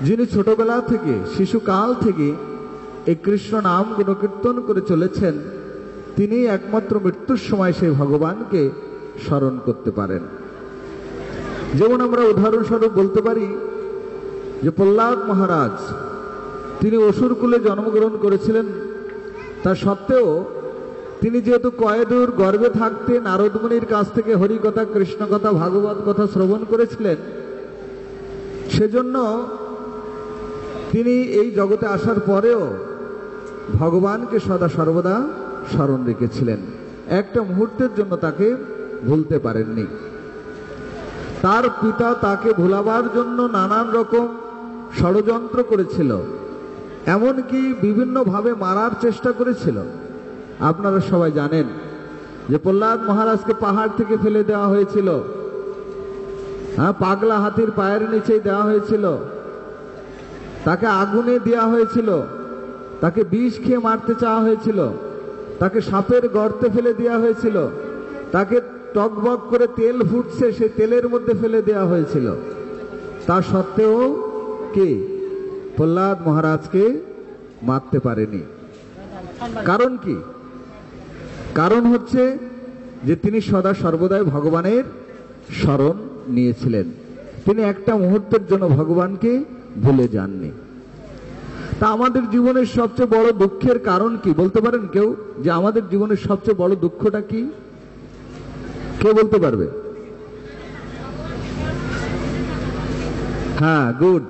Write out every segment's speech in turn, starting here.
যিনি ছোটবেলা থেকে শিশুকাল থেকে এই কৃষ্ণ নাম গুণকীর্তন করে চলেছেন, তিনি একমাত্র মৃত্যুর সময় সেই ভগবানকে স্মরণ করতে পারেন। যেমন আমরা উদাহরণস্বরূপ বলতে পারি যে প্রহ্লাদ মহারাজ, তিনি অসুর কুলে জন্মগ্রহণ করেছিলেন, তা সত্ত্বেও তিনি যেহেতু কয়েদুর গর্ভে থাকতে নারদ মুনির কাছ থেকে হরিকথা, কৃষ্ণ কথা, ভাগবত কথা শ্রবণ করেছিলেন, সেজন্য তিনি এই জগতে আসার পরেও ভগবানকে সদা সর্বদা স্মরণ রেখেছিলেন, একটা মুহূর্তের জন্য তাকে ভুলতে পারেননি। তার পিতা তাকে ভুলাবার জন্য নানান রকম ষড়যন্ত্র করেছিল, এমনকি বিভিন্নভাবে মারার চেষ্টা করেছিল। আপনারা সবাই জানেন যে প্রহ্লাদ মহারাজকে পাহাড় থেকে ফেলে দেওয়া হয়েছিল, পাগলা হাতির পায়ের নিচেই দেওয়া হয়েছিল, তাকে আগুনে দেওয়া হয়েছিল, তাকে বিষ খেয়ে মারতে চাওয়া হয়েছিল, তাকে সাপের গর্তে ফেলে দেওয়া হয়েছিল, তাকে টকবক করে তেল ফুটছে সেই তেলের মধ্যে ফেলে দেওয়া হয়েছিল। তা সত্ত্বেও কে প্রহ্লাদ মহারাজকে মারতে পারেনি। কারণ কি? কারণ হচ্ছে যে তিনি সদা সর্বদাই ভগবানের স্মরণ নিয়েছিলেন, তিনি একটা মুহূর্তের জন্য ভগবানকে ভুলে যাননি। তা আমাদের জীবনের সবচেয়ে বড় দুঃখের কারণ কি বলতে পারেন কেউ? যে আমাদের জীবনের সবচেয়ে বড় দুঃখটা কি, কে বলতে পারবে? হ্যাঁ, গুড।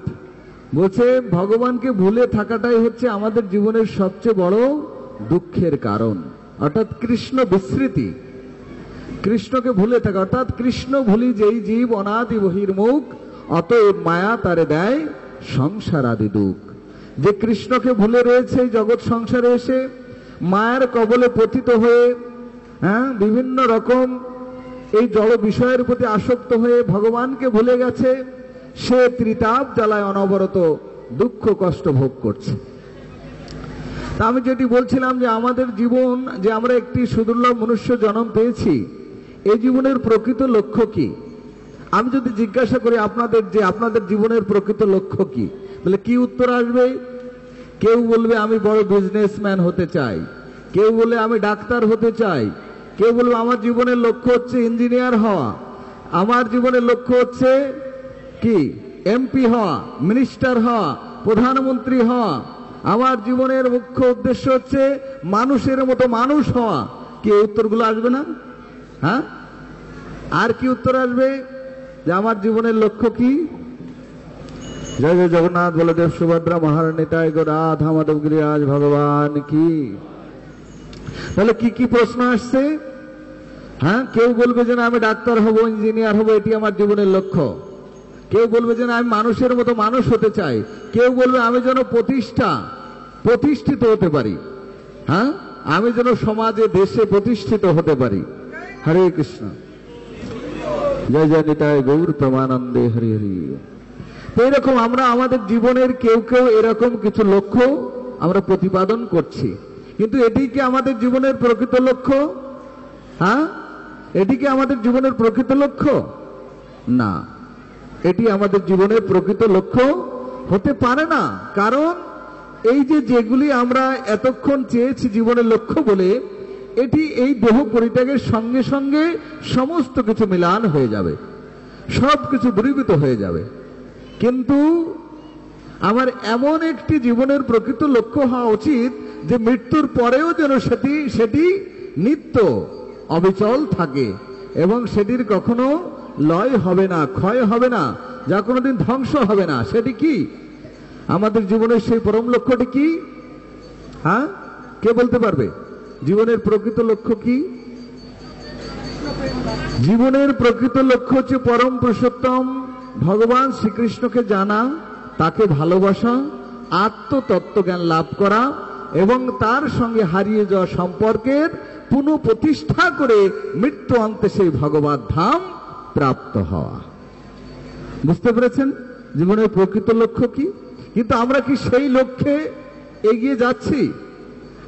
বলছে ভগবানকে ভুলে থাকাটাই হচ্ছে আমাদের জীবনের সবচেয়ে বড় দুঃখের কারণ, অর্থাৎ কৃষ্ণ বিস্মৃতি, কৃষ্ণকে ভুলে থাকা। অর্থাৎ কৃষ্ণ ভুলি যেই জীব অনাদি বহির্মুখ, অতএব মায়া তারে দেয় সংসার আদি দুঃখ। যে কৃষ্ণকে ভুলে রয়েছে জগৎ সংসারে এসে মায়ের কবলে পতিত হয়ে বিভিন্ন রকম এই জড় বিষয়ের প্রতি আসক্ত হয়ে ভগবানকে ভুলে গেছে, সে ত্রিতাপ জ্বালায় অনবরত দুঃখ কষ্ট ভোগ করছে। তা আমি যেটি বলছিলাম যে আমাদের জীবন, যে আমরা একটি সুদুর্লভ মনুষ্য জন্ম পেয়েছি, এই জীবনের প্রকৃত লক্ষ্য কি? আমি যদি জিজ্ঞাসা করি আপনাদের যে আপনাদের জীবনের প্রকৃত লক্ষ্য কি, বলে কি উত্তর আসবে? কেউ বলবে আমি বড় বিজনেসম্যান হতে চাই, কেউ বলে আমি ডাক্তার হতে চাই, কেউ বলবে আমার জীবনের লক্ষ্য হচ্ছে ইঞ্জিনিয়ার হওয়া, আমার জীবনের লক্ষ্য হচ্ছে কি এমপি হওয়া, মিনিস্টার হওয়া, প্রধানমন্ত্রী হওয়া, আমার জীবনের মুখ্য উদ্দেশ্য হচ্ছে মানুষের মতো মানুষ হওয়া। কি উত্তরগুলো আসবে না? হ্যাঁ, আর কি উত্তর আসবে যে আমার জীবনের লক্ষ্য কি? জয় জয় জগন্নাথ বলদেব সুভদ্রা মহারানী তাই গো রাধা মাধব গিরিরাজ ভগবান কি। তাহলে কি কি প্রশ্ন আসছে? হ্যাঁ, কেউ বলবে যে না আমি ডাক্তার হব, ইঞ্জিনিয়ার হব, এটি আমার জীবনের লক্ষ্য। কেউ বলবে যে না আমি মানুষের মতো মানুষ হতে চাই, কেউ বলবে আমি যেন প্রতিষ্ঠিত হতে পারি, হ্যাঁ আমি যেন সমাজে দেশে প্রতিষ্ঠিত হতে পারি। হরে কৃষ্ণ, জয় জয় নিতাই গৌর প্রেমানন্দে হরি হরি। তো এরকম আমরা আমাদের জীবনের কেউ কেউ এরকম কিছু লক্ষ্য আমরা প্রতিপাদন করছি, কিন্তু এটি কি আমাদের জীবনের প্রকৃত লক্ষ্য? হ্যাঁ, এটি কি আমাদের জীবনের প্রকৃত লক্ষ্য? না, এটি আমাদের জীবনের প্রকৃত লক্ষ্য হতে পারে না। কারণ এই যে যেগুলি আমরা এতক্ষণ চেয়েছি জীবনের লক্ষ্য বলে, এটি এই দেহ পরিত্যাগের সঙ্গে সঙ্গে সমস্ত কিছু মিলান হয়ে যাবে, সব কিছু দূরীভূত হয়ে যাবে। কিন্তু আমার এমন একটি জীবনের প্রকৃত লক্ষ্য হওয়া উচিত যে মৃত্যুর পরেও যেন সেটি নিত্য অবিচল থাকে এবং সেটির কখনো লয় হবে না, ক্ষয় হবে না, যা কোনোদিন ধ্বংস হবে না। সেটি কি আমাদের জীবনের সেই পরম লক্ষ্যটি কি? হ্যাঁ, কে বলতে পারবে জীবনের প্রকৃত লক্ষ্য কি? জীবনের প্রকৃত লক্ষ্য হচ্ছে পরম পুরুষোত্তম ভগবান শ্রীকৃষ্ণকে জানা, তাকে ভালোবাসা, আত্মতত্ত্বজ্ঞান লাভ করা এবং তার সঙ্গে হারিয়ে যাওয়া সম্পর্কের পুনঃপ্রতিষ্ঠা করে মৃত্যু অন্তে সেই ভগবত ধাম প্রাপ্ত হওয়া। বুঝতে পেরেছেন জীবনের প্রকৃত লক্ষ্য কি? কিন্তু আমরা কি সেই লক্ষ্যে এগিয়ে যাচ্ছি?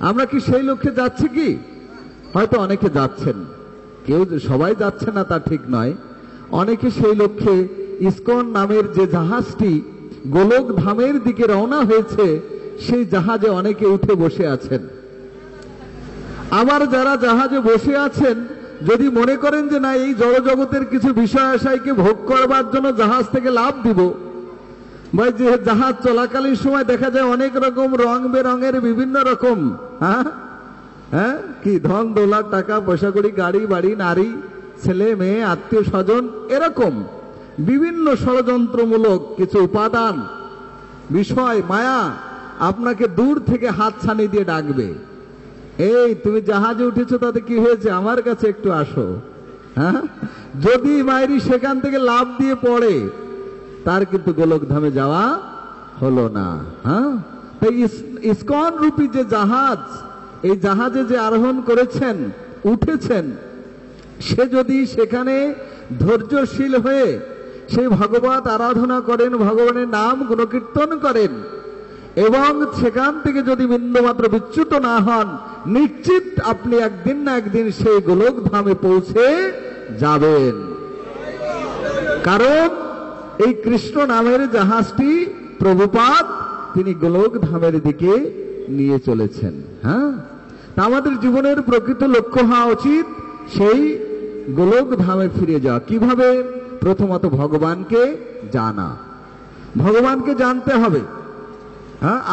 আমরা কি সেই লক্ষ্যে যাচ্ছি কি? হয়তো অনেকে যাচ্ছেন, কেউ সবাই যাচ্ছে না তা ঠিক নয়। অনেকে সেই লক্ষ্যে ইসকন নামের যে জাহাজটি, গোলক ধামের দিকে রওনা হয়েছে, সেই জাহাজে অনেকে উঠে বসে আছেন। আবার যারা জাহাজে বসে আছেন, যদি মনে করেন যে না, এই জড় জগতের কিছু বিষয় আশাইকে ভোগ করবার জন্য জাহাজ থেকে লাভ দিব, বা যে জাহাজ চলাকালীন সময় দেখা যায় অনেক রকম রং বেরঙের বিভিন্ন রকম কি ধন দৌলত, টাকা পয়সা করি, গাড়ি বাড়ি, নারী, ছেলে মেয়ে, আত্মীয় স্বজন, এরকম বিভিন্ন ষড়যন্ত্রমূলক কিছু উপাদান, বিষয়, মায়া আপনাকে দূর থেকে হাত ছানি দিয়ে ডাকবে, এই তুমি জাহাজে উঠেছো, তাতে কি হয়েছে, আমার কাছে একটু আসো। যদি মায়েরি সেখান থেকে লাভ দিয়ে পড়ে, তার কিন্তু গোলকধামে যাওয়া হলো না। তাই ইসকন রূপী যে জাহাজ, এই জাহাজে যে আরোহণ করেছেন, উঠেছেন, সে যদি সেখানে ধৈর্যশীল হয়ে সেই ভগবত আরাধনা করেন, ভগবানের নাম গুণকীর্তন করেন, এবং সেখান থেকে যদি বিন্দুমাত্র বিচ্যুত না হন, নিশ্চিত আপনি একদিন না একদিন সেই গোলক ধামে পৌঁছে যাবেন। কারণ এই কৃষ্ণ নামের জাহাজটি প্রভুপাদ তিনি গোলক ধামের দিকে নিয়ে চলেছেন। আমাদের জীবনের প্রকৃত লক্ষ্য হওয়া উচিত সেই গোলক ধামে ফিরে যাওয়া। কিভাবে? প্রথমত ভগবানকে জানা, ভগবানকে জানতে হবে।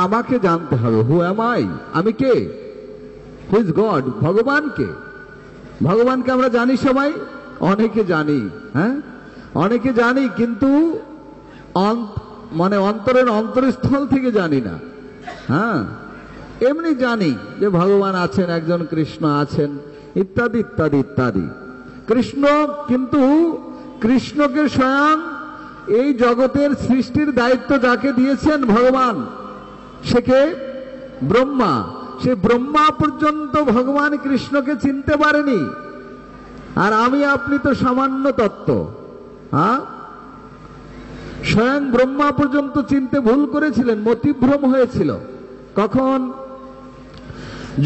আমাকে জানতে হবে, হু অ্যাম আই, আমি কে, হু ইজ গড, ভগবানকে। ভগবানকে আমরা জানি সবাই, অনেকে জানি, অনেকে জানি, কিন্তু মানে অন্তরের অন্তরস্থল থেকে জানি না। এমনি জানি যে ভগবান আছেন, একজন কৃষ্ণ আছেন, ইত্যাদি ইত্যাদি ইত্যাদি। কৃষ্ণ, কিন্তু কৃষ্ণকে স্বয়ং এই জগতের সৃষ্টির দায়িত্ব যাকে দিয়েছেন ভগবান, সে কে? ব্রহ্মা। সে ব্রহ্মা পর্যন্ত ভগবান কৃষ্ণকে চিনতে পারেনি, আর আমি আপনি তো সামান্য তত্ত্ব। স্বয়ং ব্রহ্মা পর্যন্ত চিনতে ভুল করেছিলেন, মতিভ্রম হয়েছিল। কখন?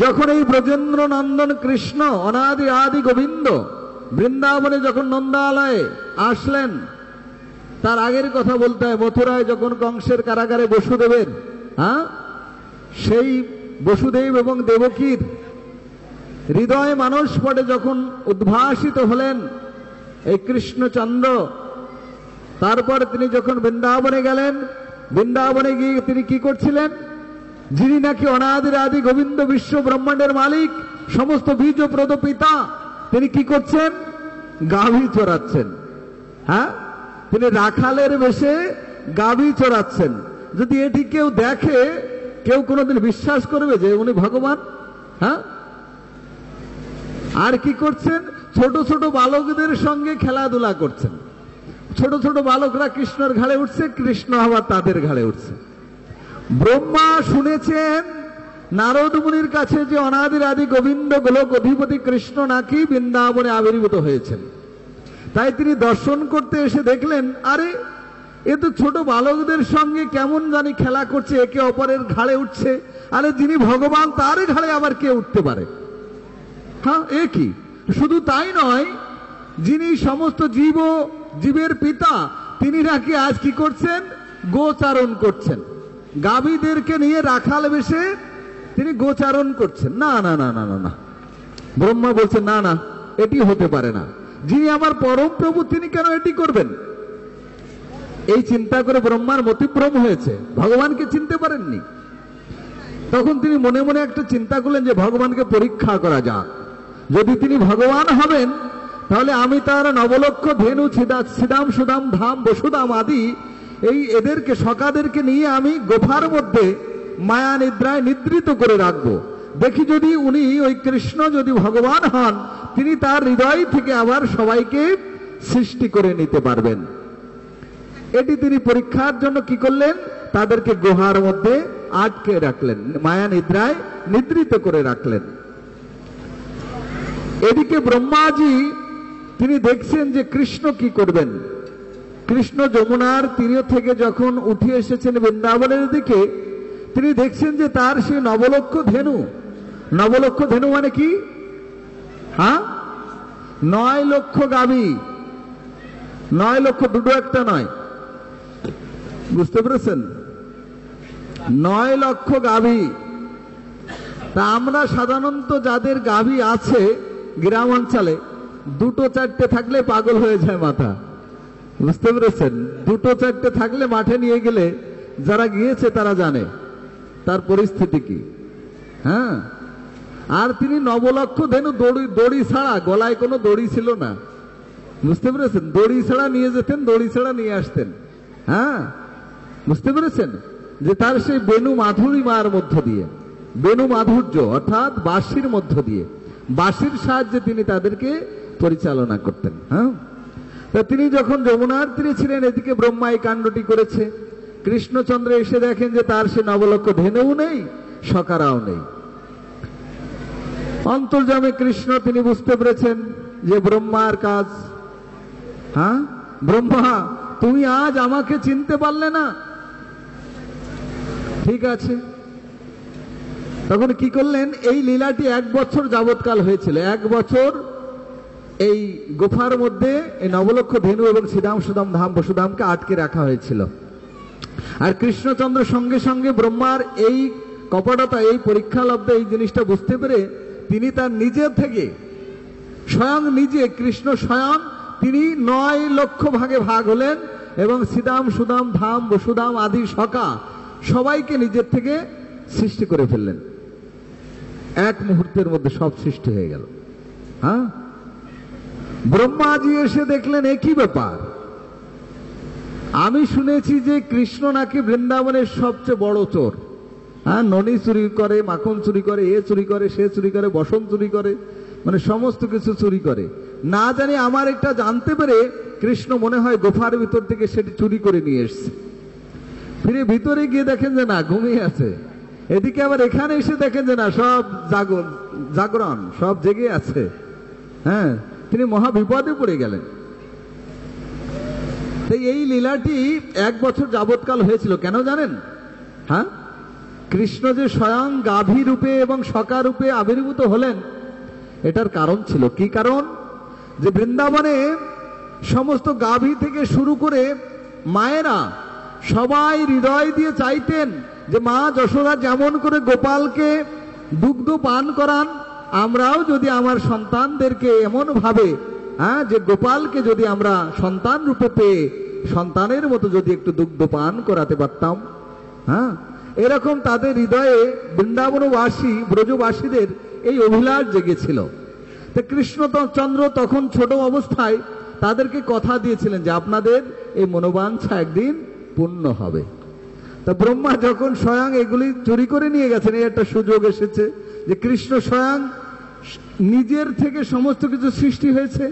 যখন এই ব্রজেন্দ্র নন্দন কৃষ্ণ অনাদি আদি গোবিন্দ বৃন্দাবনে যখন নন্দালয়ে আসলেন, তার আগের কথা বলতে হয়, মথুরায় যখন কংসের কারাগারে বসুদেবের, সেই বসুদেব এবং দেবকীর হৃদয় মানসপটে যখন উদ্ভাসিত হলেন এই কৃষ্ণচন্দ্র, তারপর তিনি যখন বৃন্দাবনে গেলেন, বৃন্দাবনে গিয়ে তিনি কি করছিলেন? যিনি নাকি অনাদির আদি গোবিন্দ, বিশ্ব ব্রহ্মাণ্ডের মালিক, সমস্ত বীজপ্রদ পিতা, তিনি কি করছেন? গাভী চড়াচ্ছেন। তিনি রাখালের বেশে গাভী চড়াচ্ছেন। যদি এটি কেউ দেখে, কেউ কোনোদিন বিশ্বাস করবে যে উনি ভগবান? আর কি করছেন? ছোট ছোট বালকদের সঙ্গে খেলাধুলা করছেন। ছোট ছোট বালকরা কৃষ্ণের ঘাড়ে উঠছে, কৃষ্ণ আবার তাদের ঘাড়ে উঠছে। ব্রহ্মা শুনেছেন নারদ মুনির কাছে যে অনাদির আদি গোবিন্দ গোলক অধিপতি কৃষ্ণ নাকি বৃন্দাবনে আবির্ভূত হয়েছেন। তাই তিনি দর্শন করতে এসে দেখলেন, আরে এ তো ছোট বালকদের সঙ্গে কেমন জানি খেলা করছে, একে অপরের ঘাড়ে উঠছে। আরে যিনি ভগবান, তার ঘাড়ে আবার কে উঠতে পারে? এ কি? শুধু তাই নয়, যিনি সমস্ত জীবের পিতা, তিনি নাকি আজ কি করছেন? গোচারণ করছেন। গাভীদেরকে নিয়ে রাখাল বেশে তিনি গোচারণ করছেন। না না না না না না, ব্রহ্মা বলছেন না না, এটি হতে পারে না। যিনি আমার পরম প্রভু, তিনি কেন এটি করবেন? এই চিন্তা করে ব্রহ্মার মতিভ্রম হয়েছে, ভগবানকে চিনতে পারেননি। তখন তিনি মনে মনে একটা চিন্তা করলেন যে ভগবানকে পরীক্ষা করা যাক। যদি তিনি ভগবান হবেন, তাহলে আমি তার নবলক্ষ ধেনু, সিদাম, সুদাম, ধাম, বসুদাম আদি এদেরকে, সখাদেরকে নিয়ে আমি গোফার মধ্যে মায়া নিদ্রায় নিদ্রিত করে রাখবো। দেখি যদি উনি, ওই কৃষ্ণ যদি ভগবান হন, তিনি তার হৃদয় থেকে আবার সবাইকে সৃষ্টি করে নিতে পারবেন। এটি তিনি পরীক্ষার জন্য কি করলেন? তাদেরকে গুহার মধ্যে আটকে রাখলেন, মায়া নিদ্রায় নিদ্রিত করে রাখলেন। এদিকে ব্রহ্মাজি তিনি দেখছেন যে কৃষ্ণ কি করবেন। কৃষ্ণ যমুনার তীরে থেকে যখন উঠে এসেছেন বৃন্দাবনের দিকে, তিনি দেখছেন যে তার সেই নবলক্ষ ধেনু, নবলক্ষ ধেনু মানে কি? 9 লক্ষ গাভী, 9 লক্ষ, দুটো একটা নয়, বুঝতে পেরেছেন? 9 লক্ষ গাভী। তা আমরা সাধারণত যাদের গাভী আছে গ্রাম অঞ্চলে, 2-4টে থাকলে পাগল হয়ে যায় মাথা। বুঝতে পেরেছেন? 2-4টে থাকলে মাঠে নিয়ে গেলে যারা গিয়েছে তারা জানে তার পরিস্থিতি কি। হ্যাঁ, আর তিনি 9 লক্ষ ধেনু দড়ি ছাড়া, গলায় কোনো দড়ি ছিল না। বুঝতে পেরেছেন? দড়ি ছাড়া নিয়ে যেতেন, দড়ি ছাড়া নিয়ে আসতেন। হ্যাঁ, বুঝতে পেরেছেন? যে তার সেই বেনু মাধুরীমার মধ্য দিয়ে, বেনু মাধুর্য অর্থাৎ বাঁশির মধ্য দিয়ে, বাঁশির সাহায্যে তিনি তাদেরকে পরিচালনা করতেন। হ্যাঁ, তা তিনি যখন যমুনার তীরে ছিলেন, এদিকে ব্রহ্মা এই কাণ্ডটি করেছে। কৃষ্ণচন্দ্র এসে দেখেন যে তার সে 9 লক্ষ ধেনুও নেই, সকারাও নেই। অন্তর্যামী কৃষ্ণ তিনি বুঝতে পেরেছেন যে ব্রহ্মার কাজ। হ্যাঁ, ব্রহ্মা তুমি আজ আমাকে চিনতে পারলে না, ঠিক আছে। তখন কি করলেন? এই লীলাটি 1 বছর যাবৎকাল হয়েছিল। 1 বছর এই গুফার মধ্যে এই 9 লক্ষ ধেনু এবং শ্রীধাম সুদাম ধাম বসুধামকে আটকে রাখা হয়েছিল। আর কৃষ্ণচন্দ্র সঙ্গে সঙ্গে ব্রহ্মার এই কপটতা, এই পরীক্ষালব্ধ এই জিনিসটা বুঝতে পেরে তিনি তার নিজের থেকে স্বয়ং নিজে, কৃষ্ণ স্বয়ং তিনি 9 লক্ষ ভাগে ভাগ হলেন এবং শ্রীধাম সুদাম ধাম বসুধাম আদি সখা সবাইকে নিজের থেকে সৃষ্টি করে ফেললেন। 1 মুহূর্তের মধ্যে সব সৃষ্টি হয়ে গেল। হ্যাঁ, ব্রহ্মাজি এসে দেখলেন একই ব্যাপার। আমি শুনেছি যে কৃষ্ণ নাকি বৃন্দাবনের সবচেয়ে বড় চোর। হ্যাঁ, ননি চুরি করে, মাখন চুরি করে, এ চুরি করে, সে চুরি করে, বসন চুরি করে, মানে সমস্ত কিছু চুরি করে। না জানি আমার এটা জানতে পেরে কৃষ্ণ মনে হয় গুফার ভিতর থেকে সেটি চুরি করে নিয়ে এসছে। ফিরে ভিতরে গিয়ে দেখেন যে না, ঘুমিয়ে আছে। এদিকে আবার এখানে এসে দেখেন যে না, সব জাগরণ, সব জেগে আছে। হ্যাঁ, তিনি মহা বিপদে পড়ে গেলেন। এই লীলাটি 1 বছর যাবৎকাল হয়েছিল। কেন জানেন? হ্যাঁ, কৃষ্ণ যে স্বয়ং গাভী রূপে এবং সখা রূপে আবির্ভূত হলেন, এটার কারণ ছিল। কি কারণ? যে বৃন্দাবনে সমস্ত গাভী থেকে শুরু করে মায়েরা সবাই হৃদয় দিয়ে চাইতেন যে মা যশোদা যেমন করে গোপালকে দুগ্ধ পান করান, আমরাও যদি আমার সন্তানদেরকে এমন ভাবে, হ্যাঁ, যে গোপালকে যদি আমরা সন্তান রূপে পেয়ে সন্তানের মতো যদি একটু দুগ্ধ পান করাতে পারতাম। হ্যাঁ, এরকম তাদের হৃদয়ে বৃন্দাবনবাসী ব্রজবাসীদের এই অভিলাষ জেগেছিল। তো কৃষ্ণচন্দ্র তখন ছোট অবস্থায় তাদেরকে কথা দিয়েছিলেন যে আপনাদের এই মনোবাঞ্ছা একদিন পূর্ণ হবে। তা ব্রহ্মা যখন স্বয়ং এগুলি চুরি করে নিয়ে গেছেন, এই একটা সুযোগ এসেছে যে কৃষ্ণ স্বয়ং নিজের থেকে সমস্ত কিছু সৃষ্টি হয়েছে।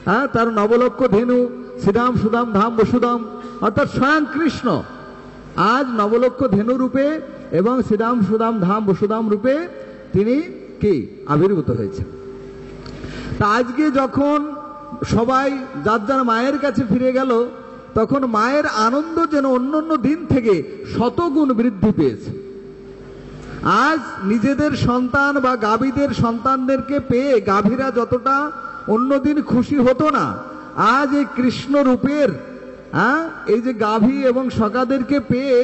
হ্যাঁ, তার 9 লক্ষ ধেনু, শ্রীধাম সুদাম ধাম বসুধাম, অর্থাৎ স্বয়ং কৃষ্ণ আজ 9 লক্ষ ধেনু রূপে এবং শ্রীধাম সুদাম ধাম বসুধাম রূপে তিনি কি আবির্ভূত হয়েছেন। তা আজকে যখন সবাই যার যার মায়ের কাছে ফিরে গেল, তখন মায়ের আনন্দ যেন অন্য দিন থেকে 100 গুণ বৃদ্ধি পেয়েছে। আজ নিজেদের সন্তান বা গাভীদের সন্তানদেরকে পেয়ে গাভীরা যতটা অন্যদিন খুশি হতো না, আজ এই কৃষ্ণ রূপের এই যে গাভী এবং সখাদেরকে পেয়ে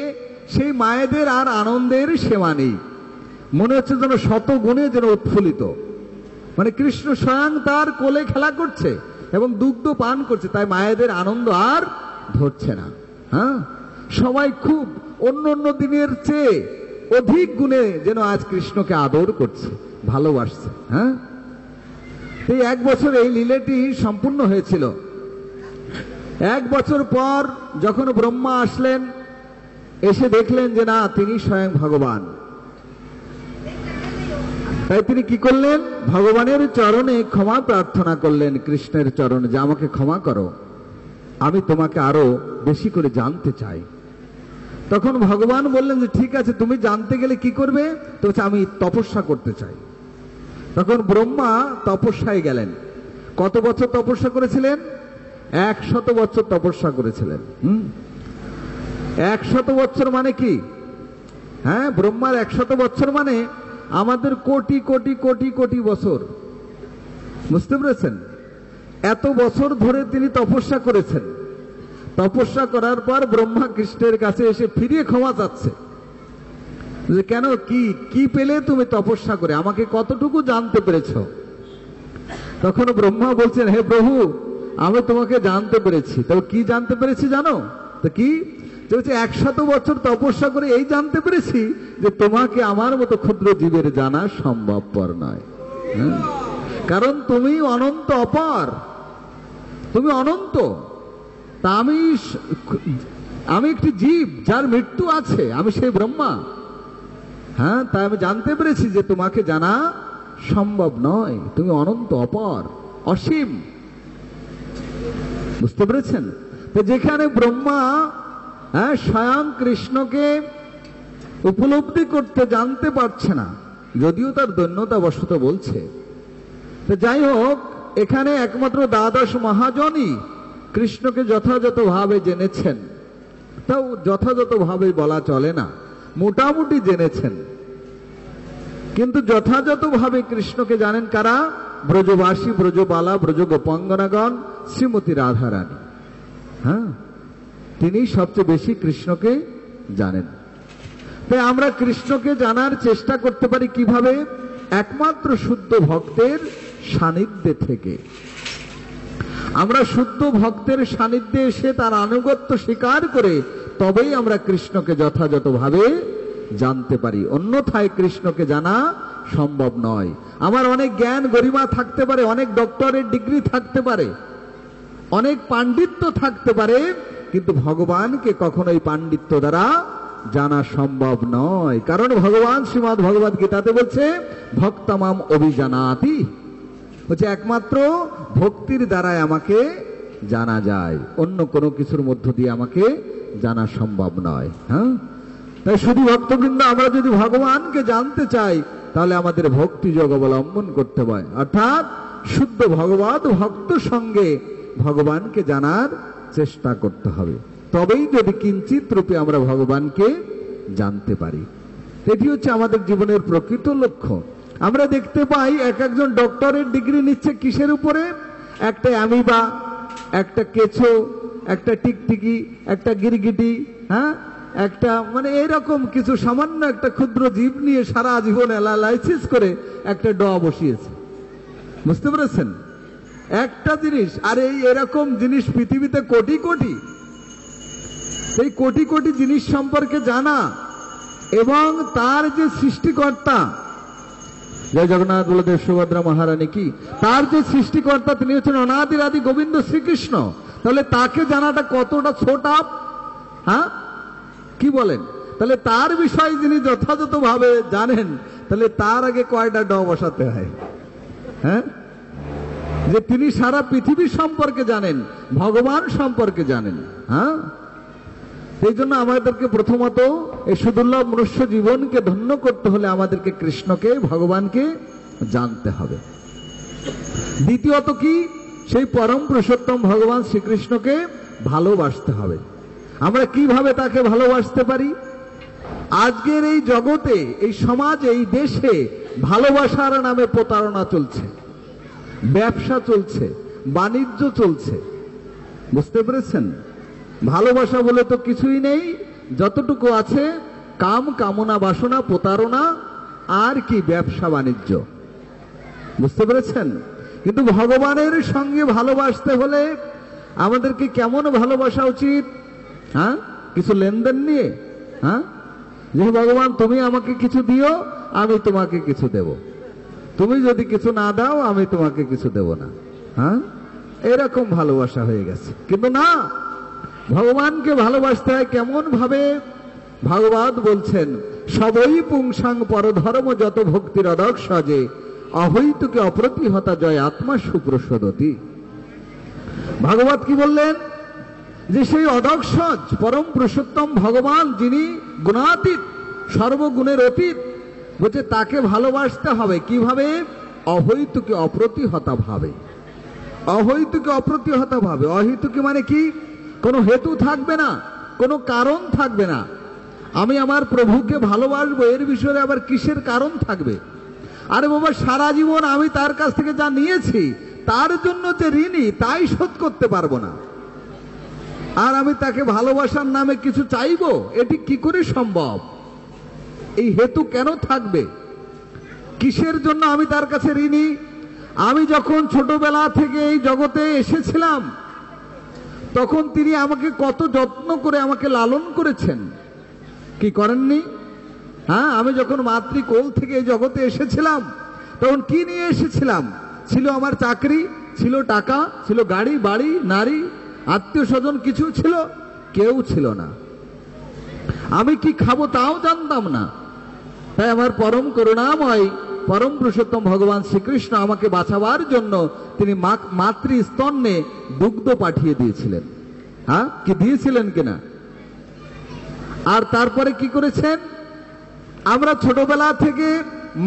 সেই মায়েদের আর আনন্দের সীমা নেই। মনে হচ্ছে যেন 100 গুণে যেন উৎফুল্লিত। মানে কৃষ্ণ স্বয়ং তার কোলে খেলা করছে এবং দুগ্ধ পান করছে, তাই মায়েদের আনন্দ আর ধরছে না। হ্যাঁ, সবাই খুব অন্য দিনের চেয়ে অধিক গুণে যেন আজ কৃষ্ণকে আদর করছে, ভালোবাসছে। হ্যাঁ, এই 1 বছর এই লীলাটি সম্পূর্ণ হয়েছিল। 1 বছর পর যখন ব্রহ্মা আসলেন, এসে দেখলেন যে না, তিনি স্বয়ং ভগবান। তাই তিনি কি করলেন? ভগবানের চরণে ক্ষমা প্রার্থনা করলেন, কৃষ্ণের চরণে, যে আমাকে ক্ষমা করো, আমি তোমাকে আরো বেশি করে জানতে চাই। তখন ভগবান বললেন যে ঠিক আছে, তুমি জানতে গেলে কি করবে? তো আমি তপস্যা করতে চাই। তখন ব্রহ্মা তপস্যায় গেলেন। কত বছর তপস্যা করেছিলেন? 100 বছর তপস্যা করেছিলেন। 100 বছর মানে কি? হ্যাঁ, ব্রহ্মার 100 বছর মানে আমাদের কোটি কোটি কোটি কোটি বছর। বুঝতে পেরেছেন? এত বছর ধরে তিনি তপস্যা করেছেন। তপস্যা করার পর ব্রহ্মা কৃষ্ণের কাছে এসে ফিরিয়ে ক্ষমা চাচ্ছে যে কেন, কি কি পেলে তুমি তপস্যা করে, আমাকে কতটুকু জানতে পেরেছ? তখন ব্রহ্মা বলছেন, হে প্রভু, আমি তোমাকে জানতে পেরেছি। তবে কি জানতে পেরেছি জানো তো? কি বলছে, 100 বছর তপস্যা করে এই জানতে পেরেছি যে তোমাকে আমার মতো ক্ষুদ্র জীবের জানা সম্ভবপর নয়। কারণ তুমি অনন্ত অপার, তুমি অনন্ত। তা আমি একটি জীব যার মৃত্যু আছে, আমি সেই ব্রহ্মা। হ্যাঁ, তাই আমি জানতে পেরেছি যে তোমাকে জানা সম্ভব নয়, তুমি অনন্ত অপার অসীম। বুঝতে পেরেছেন? তো যেখানে ব্রহ্মা স্বয়ং কৃষ্ণকে উপলব্ধি করতে জানতে পারছে না, যদিও তার দৈন্যতা বশত বলছে, তো যাই হোক, এখানে একমাত্র দ্বাদশ মহাজনই কৃষ্ণকে যথাযথভাবে জেনেছেন। তাও যথাযথভাবে বলা চলে না, মোটামুটি জেনেছেন। কিন্তু যথাযথভাবে কৃষ্ণকে জানেন কারা? ব্রজবাসী, ব্রজবালা, ব্রজ গোপাঙ্গনাগণ, শ্রীমতী রাধারানী। হ্যাঁ, তিনি সবচেয়ে বেশি কৃষ্ণকে জানেন। তাই আমরা কৃষ্ণকে জানার চেষ্টা করতে পারি কিভাবে? একমাত্র শুদ্ধ ভক্তের সান্নিধ্যে থেকে। আমরা শুদ্ধ ভক্তের সান্নিধ্যে এসে তার আনুগত্য স্বীকার করে তবেই আমরা কৃষ্ণকে যথাযথভাবে জানতে পারি। অন্যথায় কৃষ্ণকে জানা সম্ভব নয়। আমার অনেক জ্ঞান গরিমা থাকতে পারে, অনেক ডক্টরের ডিগ্রি থাকতে পারে, অনেক পাণ্ডিত্য থাকতে পারে, কিন্তু ভগবানকে কখনোই পাণ্ডিত্য দ্বারা জানা সম্ভব নয়। কারণ ভগবান শ্রীমদ্ ভগবদ গীতাতে বলছে, ভক্তমাম অভিজানাতি, বলছে একমাত্র ভক্তির দ্বারাই আমাকে জানা যায়, অন্য কোনো কিছুর মধ্য দিয়ে আমাকে জানা সম্ভব নয়। হ্যাঁ, তাই শুধু ভক্তবৃন্দ, আমরা যদি ভগবানকে জানতে চাই তাহলে আমাদের ভক্তি যোগ অবলম্বন করতে হয়, অর্থাৎ শুদ্ধ ভগবত ভক্ত সঙ্গে ভগবানকে জানার চেষ্টা করতে হবে। তবেই যদি কিঞ্চিত রূপে আমরা ভগবানকে জানতে পারি। এটি হচ্ছে আমাদের জীবনের প্রকৃত লক্ষ্য। আমরা দেখতে পাই এক একজন ডক্টরের ডিগ্রি নিচ্ছে কিসের উপরে? একটা অ্যামিবা, একটা কেঁচো, একটা টিকটিকি, একটা গিরগিটি, হ্যাঁ, একটা মানে এরকম কিছু সামান্য একটা ক্ষুদ্র জীব নিয়ে সারা জীবন অ্যানালাইসিস করে একটা ড বসিয়েছে। বুঝতে পেরেছেন? একটা জিনিস, আর এরকম জিনিস পৃথিবীতে কোটি কোটি। সেই কোটি কোটি জিনিস সম্পর্কে জানা এবং তার যে সৃষ্টিকর্তা, জয় জগন্নাথ বলদেব সুভদ্রা মহারানী কি, তার যে সৃষ্টিকর্তা তিনি হচ্ছেন অনাদির আদি গোবিন্দ শ্রীকৃষ্ণ। তাহলে তাকে জানাটা কতটা ছোট, হ্যাঁ, কি বলেন? তাহলে তার বিষয় যিনি যথাযথভাবে জানেন, তাহলে তার আগে কয়টা ড বসাতে হয়? হ্যাঁ, যে তিনি সারা পৃথিবী সম্পর্কে জানেন, ভগবান সম্পর্কে জানেন। হ্যাঁ, সেই জন্য আমাদেরকে প্রথমত এই সুদুর্লভ মনুষ্য জীবনকে ধন্য করতে হলে আমাদেরকে কৃষ্ণকে, ভগবানকে জানতে হবে। দ্বিতীয়ত কি? সেই পরম পুরুষোত্তম ভগবান শ্রীকৃষ্ণকে ভালোবাসতে হবে। আমরা কিভাবে তাকে ভালোবাসতে পারি? আজকের এই জগতে, এই সমাজে, এই দেশে ভালোবাসার নামে প্রতারণা চলছে, ব্যবসা চলছে, বাণিজ্য চলছে। বুঝতে পেরেছেন? ভালোবাসা বলে তো কিছুই নেই, যতটুকু আছে কাম, কামনা, বাসনা, প্রতারণা, আর কি ব্যবসা বাণিজ্য। বুঝতে পেরেছেন? কিন্তু ভগবানের সঙ্গে ভালোবাসতে হলে আমাদেরকে কেমন ভালোবাসা উচিত? হ্যাঁ, কিছু লেনদেন নিয়ে। হ্যাঁ, যে ভগবান তুমি আমাকে কিছু দিও, আমি তোমাকে কিছু দেব, তুমি যদি কিছু না দাও আমি তোমাকে কিছু দেব না। হ্যাঁ, এরকম ভালোবাসা হয়ে গেছে। কিন্তু না, ভগবানকে ভালোবাসতে হয় কেমন ভাবে? ভাগবত বলছেন, সবই পুংসাং পরধর্ম যত ভক্তির অদক সজে, অহৈতুকে অপ্রতিহতা জয় আত্মা সুপ্রসদতি। ভাগবত কি বললেন? যে সেই অদক্ষজ পরম পুরুষোত্তম ভগবান, যিনি গুণাতীত, সর্বগুণের অতীত, বলছে তাকে ভালোবাসতে হবে কিভাবে? অহৈতুকে অপ্রতিহতা ভাবে। অহৈতুকে অপ্রতিহতা ভাবে। অহেতুকে মানে কি? কোনো হেতু থাকবে না, কোনো কারণ থাকবে না। আমি আমার প্রভুকে ভালোবাসবো, এর বিষয়ে আবার কিসের কারণ থাকবে? আরে বাবা, সারা জীবন আমি তার কাছ থেকে যা নিয়েছি, তার জন্য যে ঋণী, তাই শোধ করতে পারবো না। আর আমি তাকে ভালোবাসার নামে কিছু চাইবো, এটি কি করে সম্ভব? এই হেতু কেন থাকবে? কিসের জন্য আমি তার কাছে ঋণী? আমি যখন ছোটবেলা থেকে এই জগতে এসেছিলাম তখন তিনি আমাকে কত যত্ন করে আমাকে লালন করেছেন, কি করেননি? হ্যাঁ, আমি যখন মাতৃকোল থেকে এই জগতে এসেছিলাম তখন কি নিয়ে এসেছিলাম? ছিল আমার চাকরি, ছিল টাকা, ছিল গাড়ি বাড়ি, নারী, আত্মীয় স্বজন, কিছু ছিল? কেউ ছিল না। আমি কি খাবো তাও জানতাম না। তাই আমার পরম করুণাময় পরম পুরুষোত্তম ভগবান শ্রীকৃষ্ণ আমাকে বাঁচাবার জন্য তিনি মাতৃস্তন্যে দুগ্ধ পাঠিয়ে দিয়েছিলেন। হ্যাঁ, কি দিয়েছিলেন কিনা? আর তারপরে কি করেছেন? আমরা ছোটবেলা থেকে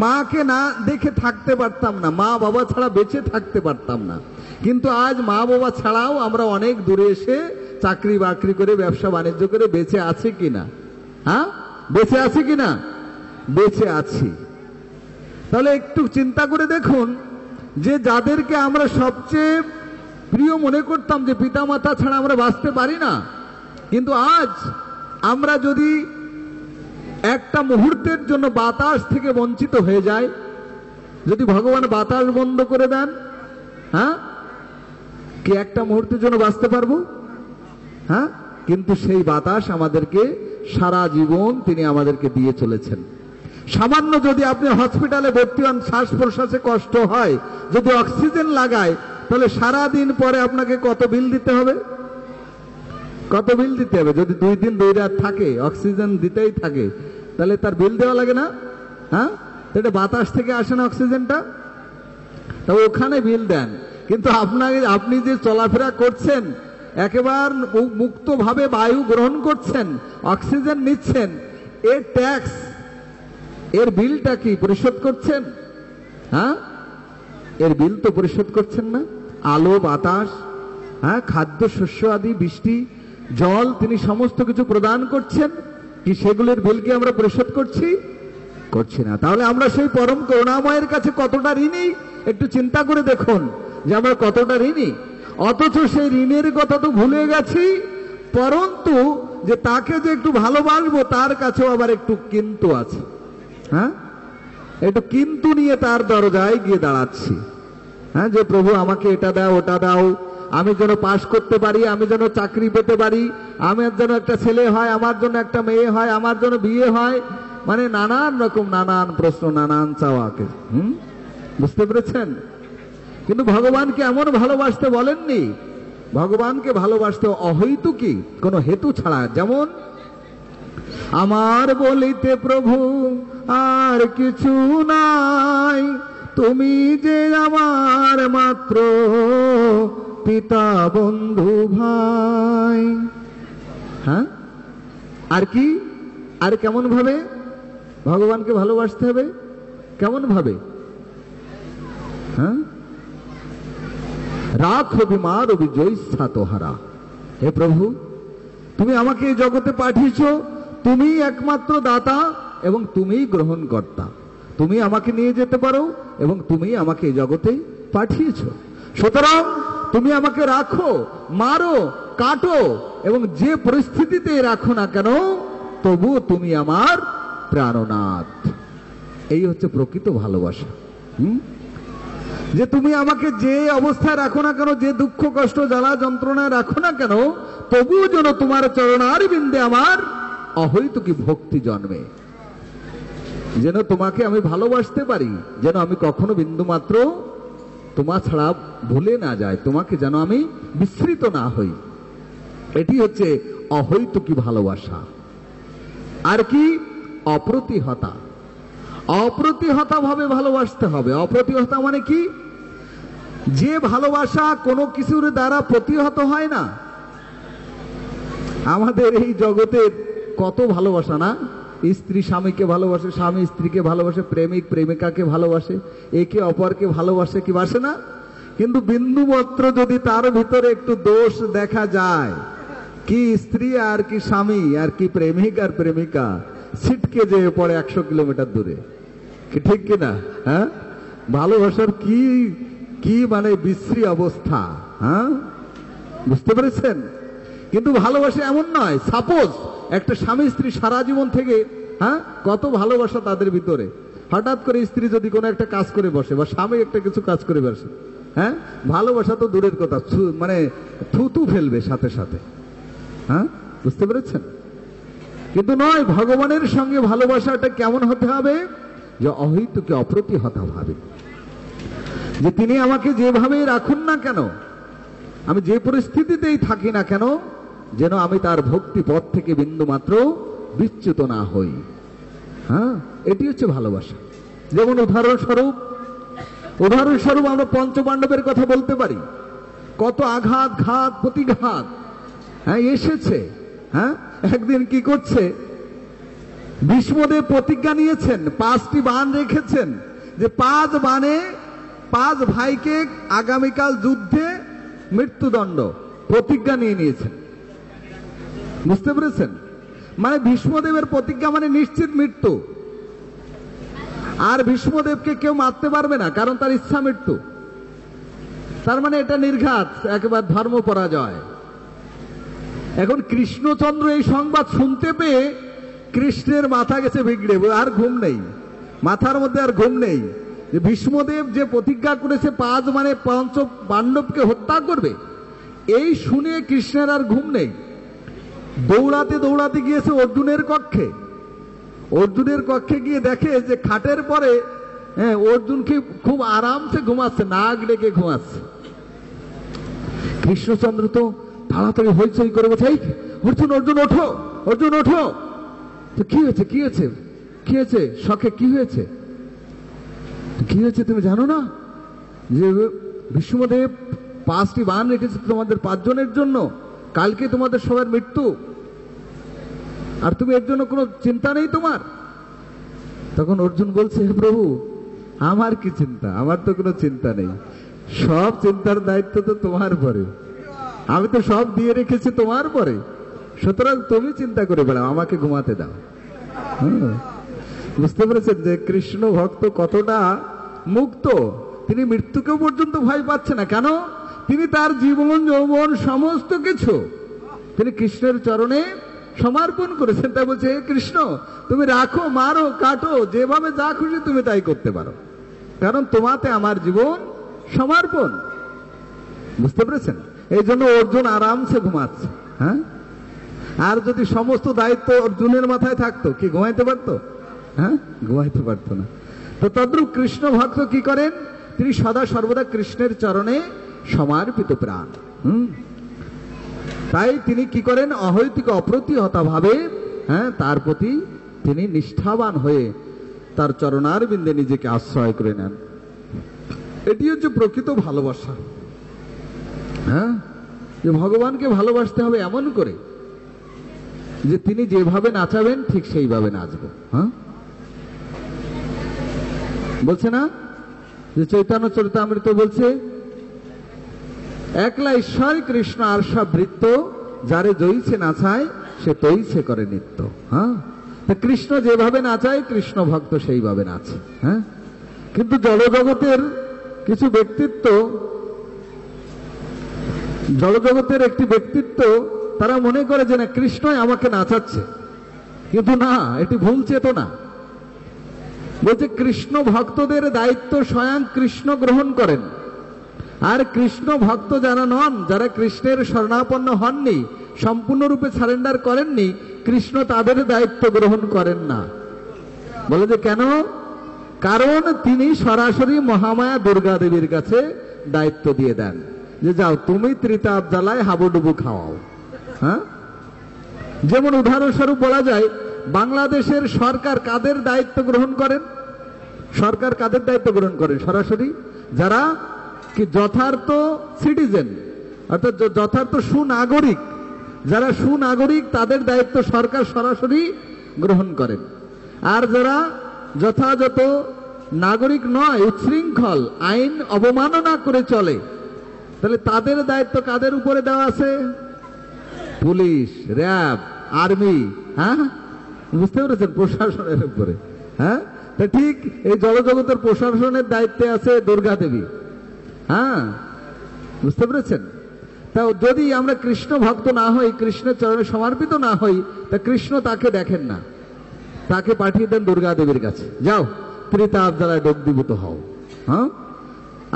মাকে না দেখে থাকতে পারতাম না, মা বাবা ছাড়া বেঁচে থাকতে পারতাম না। কিন্তু আজ মা বাবা ছাড়াও আমরা অনেক দূরে এসে চাকরি বাকরি করে ব্যবসা বাণিজ্য করে বেঁচে আছি কিনা? হ্যাঁ, বেঁচে আছি কিনা? বেঁচে আছি। তাহলে একটু চিন্তা করে দেখুন যে যাদেরকে আমরা সবচেয়ে প্রিয় মনে করতাম, যে পিতা মাতা ছাড়া আমরা বাঁচতে পারি না, কিন্তু আজ আমরা যদি একটা মুহূর্তের জন্য বাতাস থেকে বঞ্চিত হয়ে যায়, যদি ভগবান বাতাস বন্ধ করে দেন, হ্যাঁ, কি একটা মুহূর্তের জন্য বাঁচতে পারবো? হ্যাঁ, কিন্তু সেই বাতাস আমাদেরকে সারা জীবন তিনি আমাদেরকে দিয়ে চলেছেন। সামান্য যদি আপনি হসপিটালে ভর্তি হন, শ্বাস প্রশ্বাসে কষ্ট হয়, যদি অক্সিজেন লাগায়, তাহলে সারা দিন পরে আপনাকে কত বিল দিতে হবে? কত বিল দিতে হবে? যদি 2 দিন 2 রাত থাকে, অক্সিজেন দিতেই থাকে, তাহলে তার বিল দেওয়া লাগে না? হ্যাঁ, এটা বাতাস থেকে আসে না অক্সিজেনটা, তা ওখানে বিল দেন। কিন্তু আপনি যে চলাফেরা করছেন, একেবারে মুক্তভাবে বায়ু গ্রহণ করছেন, অক্সিজেন নিচ্ছেন, এর ট্যাক্স, এর বিলটা কি পরিশোধ করছেন? হ্যাঁ, এর বিল তো পরিশোধ করছেন না। আলো বাতাস, হ্যাঁ, খাদ্য শস্য আদি, বৃষ্টি জল, তিনি সমস্ত কিছু প্রদান করছেন, কি সেগুলোর বিল কি আমরা পরিশোধ করছি? করছি না। তাহলে আমরা সেই পরম করুণাময়ের কাছে কতটা ঋণী একটু চিন্তা করে দেখুন যে আমরা কতটা ঋণী। অথচ সেই ঋণের কথা তো ভুলে গেছি, পরন্তু যে তাকে যে একটু ভালোবাসবো তার কাছেও আবার একটু কিন্তু আছে। হ্যাঁ, একটু কিন্তু নিয়ে তার দরজায় গিয়ে দাঁড়াচ্ছি। হ্যাঁ, যে প্রভু আমাকে এটা দাও, ওটা দাও, আমি যেন পাশ করতে পারি, আমি যেন চাকরি পেতে পারি, আমার যেন একটা ছেলে হয়, আমার জন্য একটা মেয়ে হয়, আমার জন্য বিয়ে হয়, মানে নানান রকম নানান প্রশ্ন, নানান চাওয়াকে। বুঝতে পেরেছেন? কিন্তু ভগবানকে এমন ভালোবাসতে বলেননি। ভগবানকে ভালোবাসতে অহৈতুকী, কোনো হেতু ছাড়া। যেমন আমার বলিতে প্রভু আর কিছু নাই, তুমি যে আমার মাত্র পিতা বন্ধু ভাই। হ্যাঁ, আর কি? আর কেমন ভাবে ভগবানকে ভালোবাসতে হবে? কেমন ভাবে? হ্যাঁ, রাখো বিমার বিজয় তোহারা। হে প্রভু, তুমি আমাকে এই জগতে পাঠিয়েছো, তুমি একমাত্র দাতা এবং তুমি গ্রহণকর্তা। তুমি আমাকে নিয়ে যেতে পারো এবং তুমি আমাকে এই জগতে পাঠিয়েছো। সুতরাং তুমি আমাকে রাখো, মারো, কাটো, এবং যে পরিস্থিতিতে রাখো না কেন, তবু তুমি আমার প্রাণনাথ। এই হচ্ছে প্রকৃত ভালোবাসা। যে তুমি আমাকে যে অবস্থায় রাখো না কেন, যে দুঃখ কষ্ট জ্বালা যন্ত্রণায় রাখো না কেন, তবুও যেন তোমার চরণার বিন্দে আমার অহৈতুকী ভক্তি জন্মে, যেন তোমাকে আমি ভালোবাসতে পারি, যেন আমি কখনো বিন্দু মাত্র তোমার ছাড়া ভুলে না যাই, তোমাকে যেন আমি বিস্মৃত না হই। এটি হচ্ছে অহৈতুকী ভালোবাসা। আর কি? অপ্রতিহতা। অপ্রতিহতা ভাবে ভালোবাসতে হবে। অপ্রতিহতা মানে কি? যে ভালোবাসা কোনো কিছুর দ্বারা প্রতিহত হয় না। আমাদের এই জগতের কত ভালোবাসা না? স্ত্রী স্বামীকে ভালোবাসে, স্বামী স্ত্রীকে ভালোবাসে, প্রেমিক প্রেমিকাকে ভালোবাসে, একে অপরকে ভালোবাসে, কি বাসে না? কিন্তু বিন্দু মাত্র যদি তার ভিতরে একটু দোষ দেখা যায়, কি স্ত্রী আর কি স্বামী আর কি প্রেমিক আর প্রেমিকা ছিটকে যেয়ে পড়ে 100 কিলোমিটার দূরে, কি ঠিক কিনা? হ্যাঁ, ভালোবাসার কি কি মানে বিশ্রী অবস্থা। হ্যাঁ, বুঝতে পেরেছেন? কিন্তু ভালোবাসা এমন নয়, সাপোজ একটা স্বামী স্ত্রী সারা জীবন থেকে, হ্যাঁ, কত ভালোবাসা তাদের ভিতরে, হঠাৎ করে স্ত্রী যদি কোনো একটা কাজ করে বসে বা স্বামী একটা কিছু কাজ করে বসে, হ্যাঁ, ভালোবাসা তো দূরের কথা, মানে থুতু ফেলবে সাথে সাথে। হ্যাঁ, বুঝতে পেরেছেন? কিন্তু নয়, ভগবানের সঙ্গে ভালোবাসাটা কেমন হতে হবে? যে অহৈতুকে অপ্রতিহতা ভাবে, যে তিনি আমাকে যেভাবে রাখুন না কেন, আমি যে পরিস্থিতিতেই থাকি না কেন, যেন আমি তার ভক্তি পথ থেকে বিন্দু মাত্র বিচ্যুত না হই। হ্যাঁ, এটি হচ্ছে ভালোবাসা। যেমন উদাহরণস্বরূপ আমরা পঞ্চপাণ্ডবের কথা বলতে পারি। কত আঘাত, ঘাত, প্রতিঘাত, হ্যাঁ, এসেছে। হ্যাঁ, একদিন কি করছে, ভীষ্মদেব প্রতিজ্ঞা নিয়েছেন, 5টি বাণ রেখেছেন, যে 5 বাণে 5 ভাইকে আগামীকাল যুদ্ধে মৃত্যুদণ্ড, প্রতিজ্ঞা নিয়েছেন। বুঝতে পেরেছেন? মানে ভীষ্মদেবের প্রতিজ্ঞা মানে নিশ্চিত মৃত্যু। আর ভীষ্মদেবকে কেউ মারতে পারবে না, কারণ তার ইচ্ছা মৃত্যু। তার মানে এটা নির্ঘাত, একেবারে ধর্ম পরাজয়। এখন কৃষ্ণচন্দ্র এই সংবাদ শুনতে পেয়ে কৃষ্ণের মাথা গেছে বিগড়ে, আর ঘুম নেই, মাথার মধ্যে আর ঘুম নেই, যে ভীষ্মদেব যে প্রতিজ্ঞা করেছে 5 মানে পঞ্চ পাণ্ডবকে হত্যা করবে, এই শুনে কৃষ্ণের আর ঘুম নেই। দৌড়াতে দৌড়াতে গিয়েছে অর্জুনের কক্ষে। অর্জুনের কক্ষে গিয়ে দেখে যে খাটের পরে, হ্যাঁ, অর্জুনকে খুব আরামসে ঘুমাচ্ছে, নাক ডেকে ঘুমাচ্ছে। কৃষ্ণচন্দ্র তো তাড়াতাড়ি হইচই করে বলছে, অর্জুন, অর্জুন ওঠো, অর্জুন ওঠো। তো কি হয়েছে, কি হয়েছে, কি হয়েছে শখে, কি হয়েছে, কি হয়েছে তুমি জানো না? যে ভীষ্মদেব 5টি বাণ রেখেছে তোমাদের 5 জনের জন্য, কালকে তোমাদের সবার মৃত্যু, আর তুমি এর জন্য কোনো চিন্তা নেই তোমার? তখন অর্জুন বলছে, হে প্রভু, আমার কি চিন্তা, আমার তো কোনো চিন্তা নেই, সব চিন্তার দায়িত্ব তো তোমার পরে, আমি তো সব দিয়ে রেখেছি তোমার পরে, সুতরাং তুমি চিন্তা করে বেড়াও, আমাকে ঘুমাতে দাও। বুঝতে পেরেছেন যে কৃষ্ণ ভক্ত কতটা মুক্ত? তিনি মৃত্যুকেও পর্যন্ত ভয় পাচ্ছে না। কেন? তিনি তার জীবন যৌবন সমস্ত কিছু তিনি কৃষ্ণের চরণে সমর্পণ করেছেন। তাই বলছে, হে কৃষ্ণ, তুমি রাখো, মারো, কাটো, যেভাবে যা খুশি তুমি তাই করতে পারো, কারণ তোমাতে আমার জীবন সমর্পণ। বুঝতে পেরেছেন? এই জন্য অর্জুন আরামসে ঘুমাচ্ছে। হ্যাঁ, আর যদি সমস্ত দায়িত্ব অর্জুনের মাথায় থাকতো, কি ঘুমাইতে পারতো? হ্যাঁ, ঘুমাইতে পারতো না। তো তদ্রূপ কৃষ্ণ ভক্ত কি করেন? তিনি সদা সর্বদা কৃষ্ণের চরণে সমর্পিত প্রাণ। তাই তিনি কি করেন? অহৈতুক অপ্রতিহতা ভাবে, হ্যাঁ, তার প্রতি তিনি নিষ্ঠাবান হয়ে তার চরণার বিন্দে নিজেকে আশ্রয় করে নেন। এটি হচ্ছে প্রকৃত ভালোবাসা। হ্যাঁ, যে ভগবানকে ভালোবাসতে হবে এমন করে যে তিনি যেভাবে নাচাবেন ঠিক সেইভাবে নাচবো। হ্যাঁ, বলছে না যে চৈতন্য চরিতামৃত বলছে, একলা ঈশ্বর কৃষ্ণ আর সব বৃত্ত, যারে জয়ীছে নাচায় সে তৈছে করে নিত্য। হ্যাঁ, কৃষ্ণ যেভাবে নাচায় কৃষ্ণ ভক্ত সেইভাবে নাচে। হ্যাঁ, কিন্তু জড়জগতের কিছু ব্যক্তিত্ব, জড়জগতের একটি ব্যক্তিত্ব, তারা মনে করে যে না, কৃষ্ণই আমাকে নাচাচ্ছে, কিন্তু না, এটি ভুল চেতনা। বলছে কৃষ্ণ ভক্তদের দায়িত্ব স্বয়ং কৃষ্ণ গ্রহণ করেন, আর কৃষ্ণ ভক্ত যারা নন, যারা কৃষ্ণের শরণাপন্ন হননি, সম্পূর্ণরূপে সারেন্ডার করেননি, কৃষ্ণ তাদের দায়িত্ব গ্রহণ করেন না। বলে যে কেন? কারণ তিনি সরাসরি মহামায়া দুর্গা দেবীর কাছে দায়িত্ব দিয়ে দেন, যে যাও তুমি ত্রিতাপ জ্বালায় হাবুডুবু খাওয়াও। হ্যাঁ, যেমন উদাহরণস্বরূপ বলা যায়, বাংলাদেশের সরকার কাদের দায়িত্ব গ্রহণ করেন? সরকার কাদের দায়িত্ব গ্রহণ করেন? সরাসরি যারা কি যথার্থ সিটিজেন, অর্থাৎ যথার্থ সুনাগরিক, যারা সুনাগরিক তাদের দায়িত্ব সরকার সরাসরি গ্রহণ করেন। আর যারা যথাযথ নাগরিক নয়, উচ্ছৃঙ্খল, আইন অবমাননা করে চলে, তাহলে তাদের দায়িত্ব কাদের উপরে দেওয়া আছে? Police, RAB, army. হ্যাঁ, বুঝতে পেরেছেন? প্রশাসনের উপরে। হ্যাঁ, তা ঠিক এই জড়জগতের প্রশাসনের দায়িত্বে আছে দুর্গা দেবী। হ্যাঁ, বুঝতে পেরেছেন? তা যদি আমরা কৃষ্ণ ভক্ত না হই, কৃষ্ণের চরণে সমর্পিত না হই, তা কৃষ্ণ তাকে দেখেন না, তাকে পাঠিয়ে দেন দুর্গা দেবীর কাছে, যাও ত্রিতাপ জ্বালায় ডোবদীভূত হও। হ্যাঁ,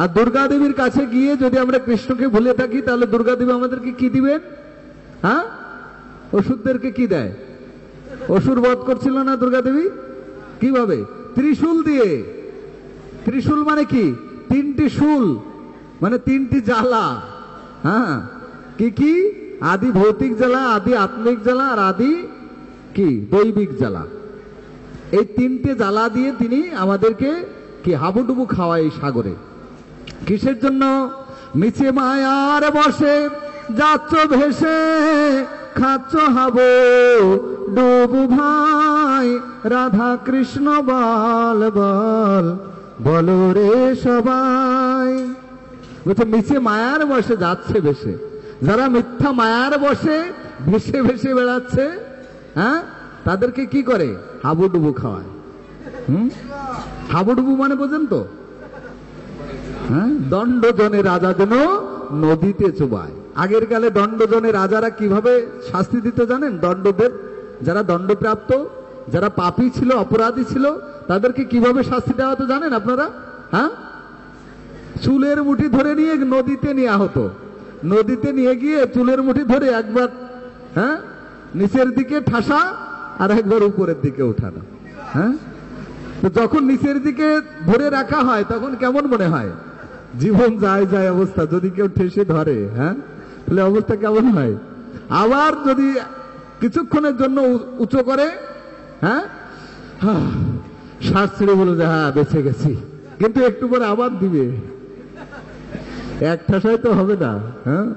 আর দুর্গা দেবীর কাছে গিয়ে যদি আমরা কৃষ্ণকে ভুলে থাকি, তাহলে দুর্গা দেবী আমাদেরকে কি দিবেন? হ্যাঁ, অসুরদেরকে কি দেয়? অসুর বধ করছিল না দুর্গা দেবী? কিভাবে? ত্রিশূল দিয়ে। ত্রিশূল মানে কি? তিনটি শূল, মানে তিনটি জ্বালা। হ্যাঁ, কি কি? আদি ভৌতিক জ্বালা, আদি আত্মিক জ্বালা, আর আদি কি দৈবিক জ্বালা। এই তিনটে জ্বালা দিয়ে তিনি আমাদেরকে কি হাবুডুবু খাওয়ায় এই সাগরে। কিসের জন্য? মিছে মায়ার বসে যাচ্ছ ভেসে, খাচ্ছ হাবো ডুবু ভাই, রাধা কৃষ্ণ বল বল বলো রে সবাই। বলছে মিছে মায়ার বসে যাচ্ছে ভেসে, যারা মিথ্যা মায়ার বসে ভেসে ভেসে বেড়াচ্ছে, হ্যাঁ, তাদেরকে কি করে? হাবুডুবু খাওয়ায়। হাবুডুবু মানে বোঝেন তো? হ্যাঁ, দণ্ডজনে রাজা যেন নদীতে চুবায়। আগের কালে দণ্ডজনে রাজারা কিভাবে শাস্তি দিতে জানেন? দণ্ডদের, যারা দণ্ডপ্রাপ্ত, যারা পাপী ছিল, অপরাধী ছিল, তাদেরকে কিভাবে শাস্তি দেওয়া হতো জানেন আপনারা? হ্যাঁ, চুলের মুঠি ধরে নিয়ে নদীতে নেওয়া হতো। নদীতে নিয়ে গিয়ে চুলের মুঠি ধরে একবার, হ্যাঁ, নিচের দিকে ঠাসা আর একবার উপরের দিকে উঠানো। হ্যাঁ, তো যখন নিচের দিকে ধরে রাখা হয় তখন কেমন মনে হয়? জীবন যায় যায় অবস্থা। যদি কেউ ঠেসে ধরে, হ্যাঁ, তাহলে অবস্থা কেমন হয়? আবার যদি কিছুক্ষণের জন্য উঁচু করে, হ্যাঁ, শ্বাস ছেড়ে বলে যে হ্যাঁ বেঁচে গেছি, কিন্তু একটু পরে আবার দিবে, এক ঠাসায় তো হবে না। হ্যাঁ,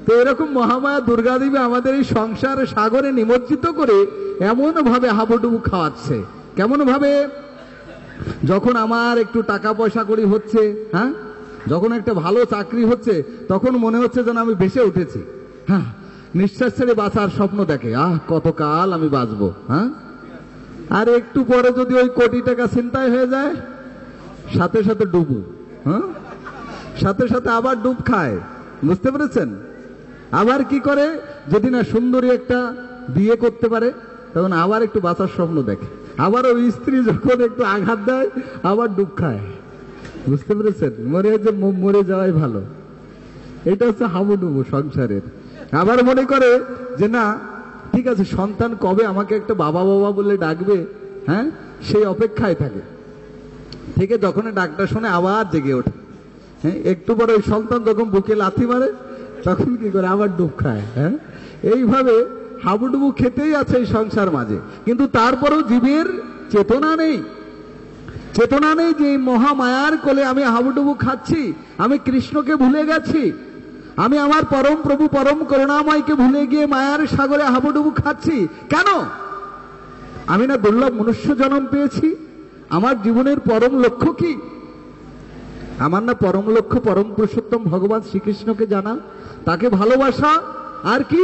তো এরকম মহামায়া দুর্গা দেবী আমাদের এই সংসার সাগরে নিমজ্জিত করে এমন ভাবে হাবুডুবু খাওয়াচ্ছে। কেমন ভাবে? যখন আমার একটু টাকা পয়সা করি হচ্ছে, হ্যাঁ, যখন একটা ভালো চাকরি হচ্ছে, তখন মনে হচ্ছে যেন আমি বেঁচে উঠেছি। হ্যাঁ, নিঃশ্বাস ছেড়ে বাঁচার স্বপ্ন দেখে, কতকাল আমি বাঁচবো। হ্যাঁ, আর একটু পরে যদি ওই কোটি টাকা ছিনতাই হয়ে যায়, সাথে সাথে ডুবু। হ্যাঁ, সাথে সাথে আবার ডুব খায়। বুঝতে পেরেছেন? আবার কি করে? যদি না সুন্দরী একটা বিয়ে করতে পারে, তখন আবার একটু বাঁচার স্বপ্ন দেখে। আবার ওই স্ত্রী যখন একটু আঘাত দেয়, আবার ডুব খায়। বুঝতে পেরেছেন? মরে যাওয়াই ভালো। এটা হচ্ছে হাবুডুবু সংসারের। আবার মনে করে যে না, ঠিক আছে, সন্তান কবে আমাকে একটা বাবা বাবা বলে ডাকবে, হ্যাঁ, সেই অপেক্ষায় থাকে। থেকে যখন ডাকটা শুনে আবার জেগে ওঠে। হ্যাঁ, একটু পরে ওই সন্তান যখন বুকে লাথি মারে, তখন কি করে? আবার ডুব খায়। হ্যাঁ, এইভাবে হাবুডুবু খেতেই আছে এই সংসার মাঝে। কিন্তু তারপরেও জীবের চেতনা নেই। চেতনা নেই যে এই মহামায়ার কোলে আমি হাবুডুবু খাচ্ছি, আমি কৃষ্ণকে ভুলে গেছি, আমি আমার পরম প্রভু পরম করুণাময়কে ভুলে গিয়ে মায়ার সাগরে হাবুডুবু খাচ্ছি। কেন? আমি না দুর্লভ মনুষ্য জন্ম পেয়েছি? আমার জীবনের পরম লক্ষ্য কি? আমার না পরম লক্ষ্য পরম পুরুষোত্তম ভগবান শ্রীকৃষ্ণকে জানা, তাকে ভালোবাসা, আর কি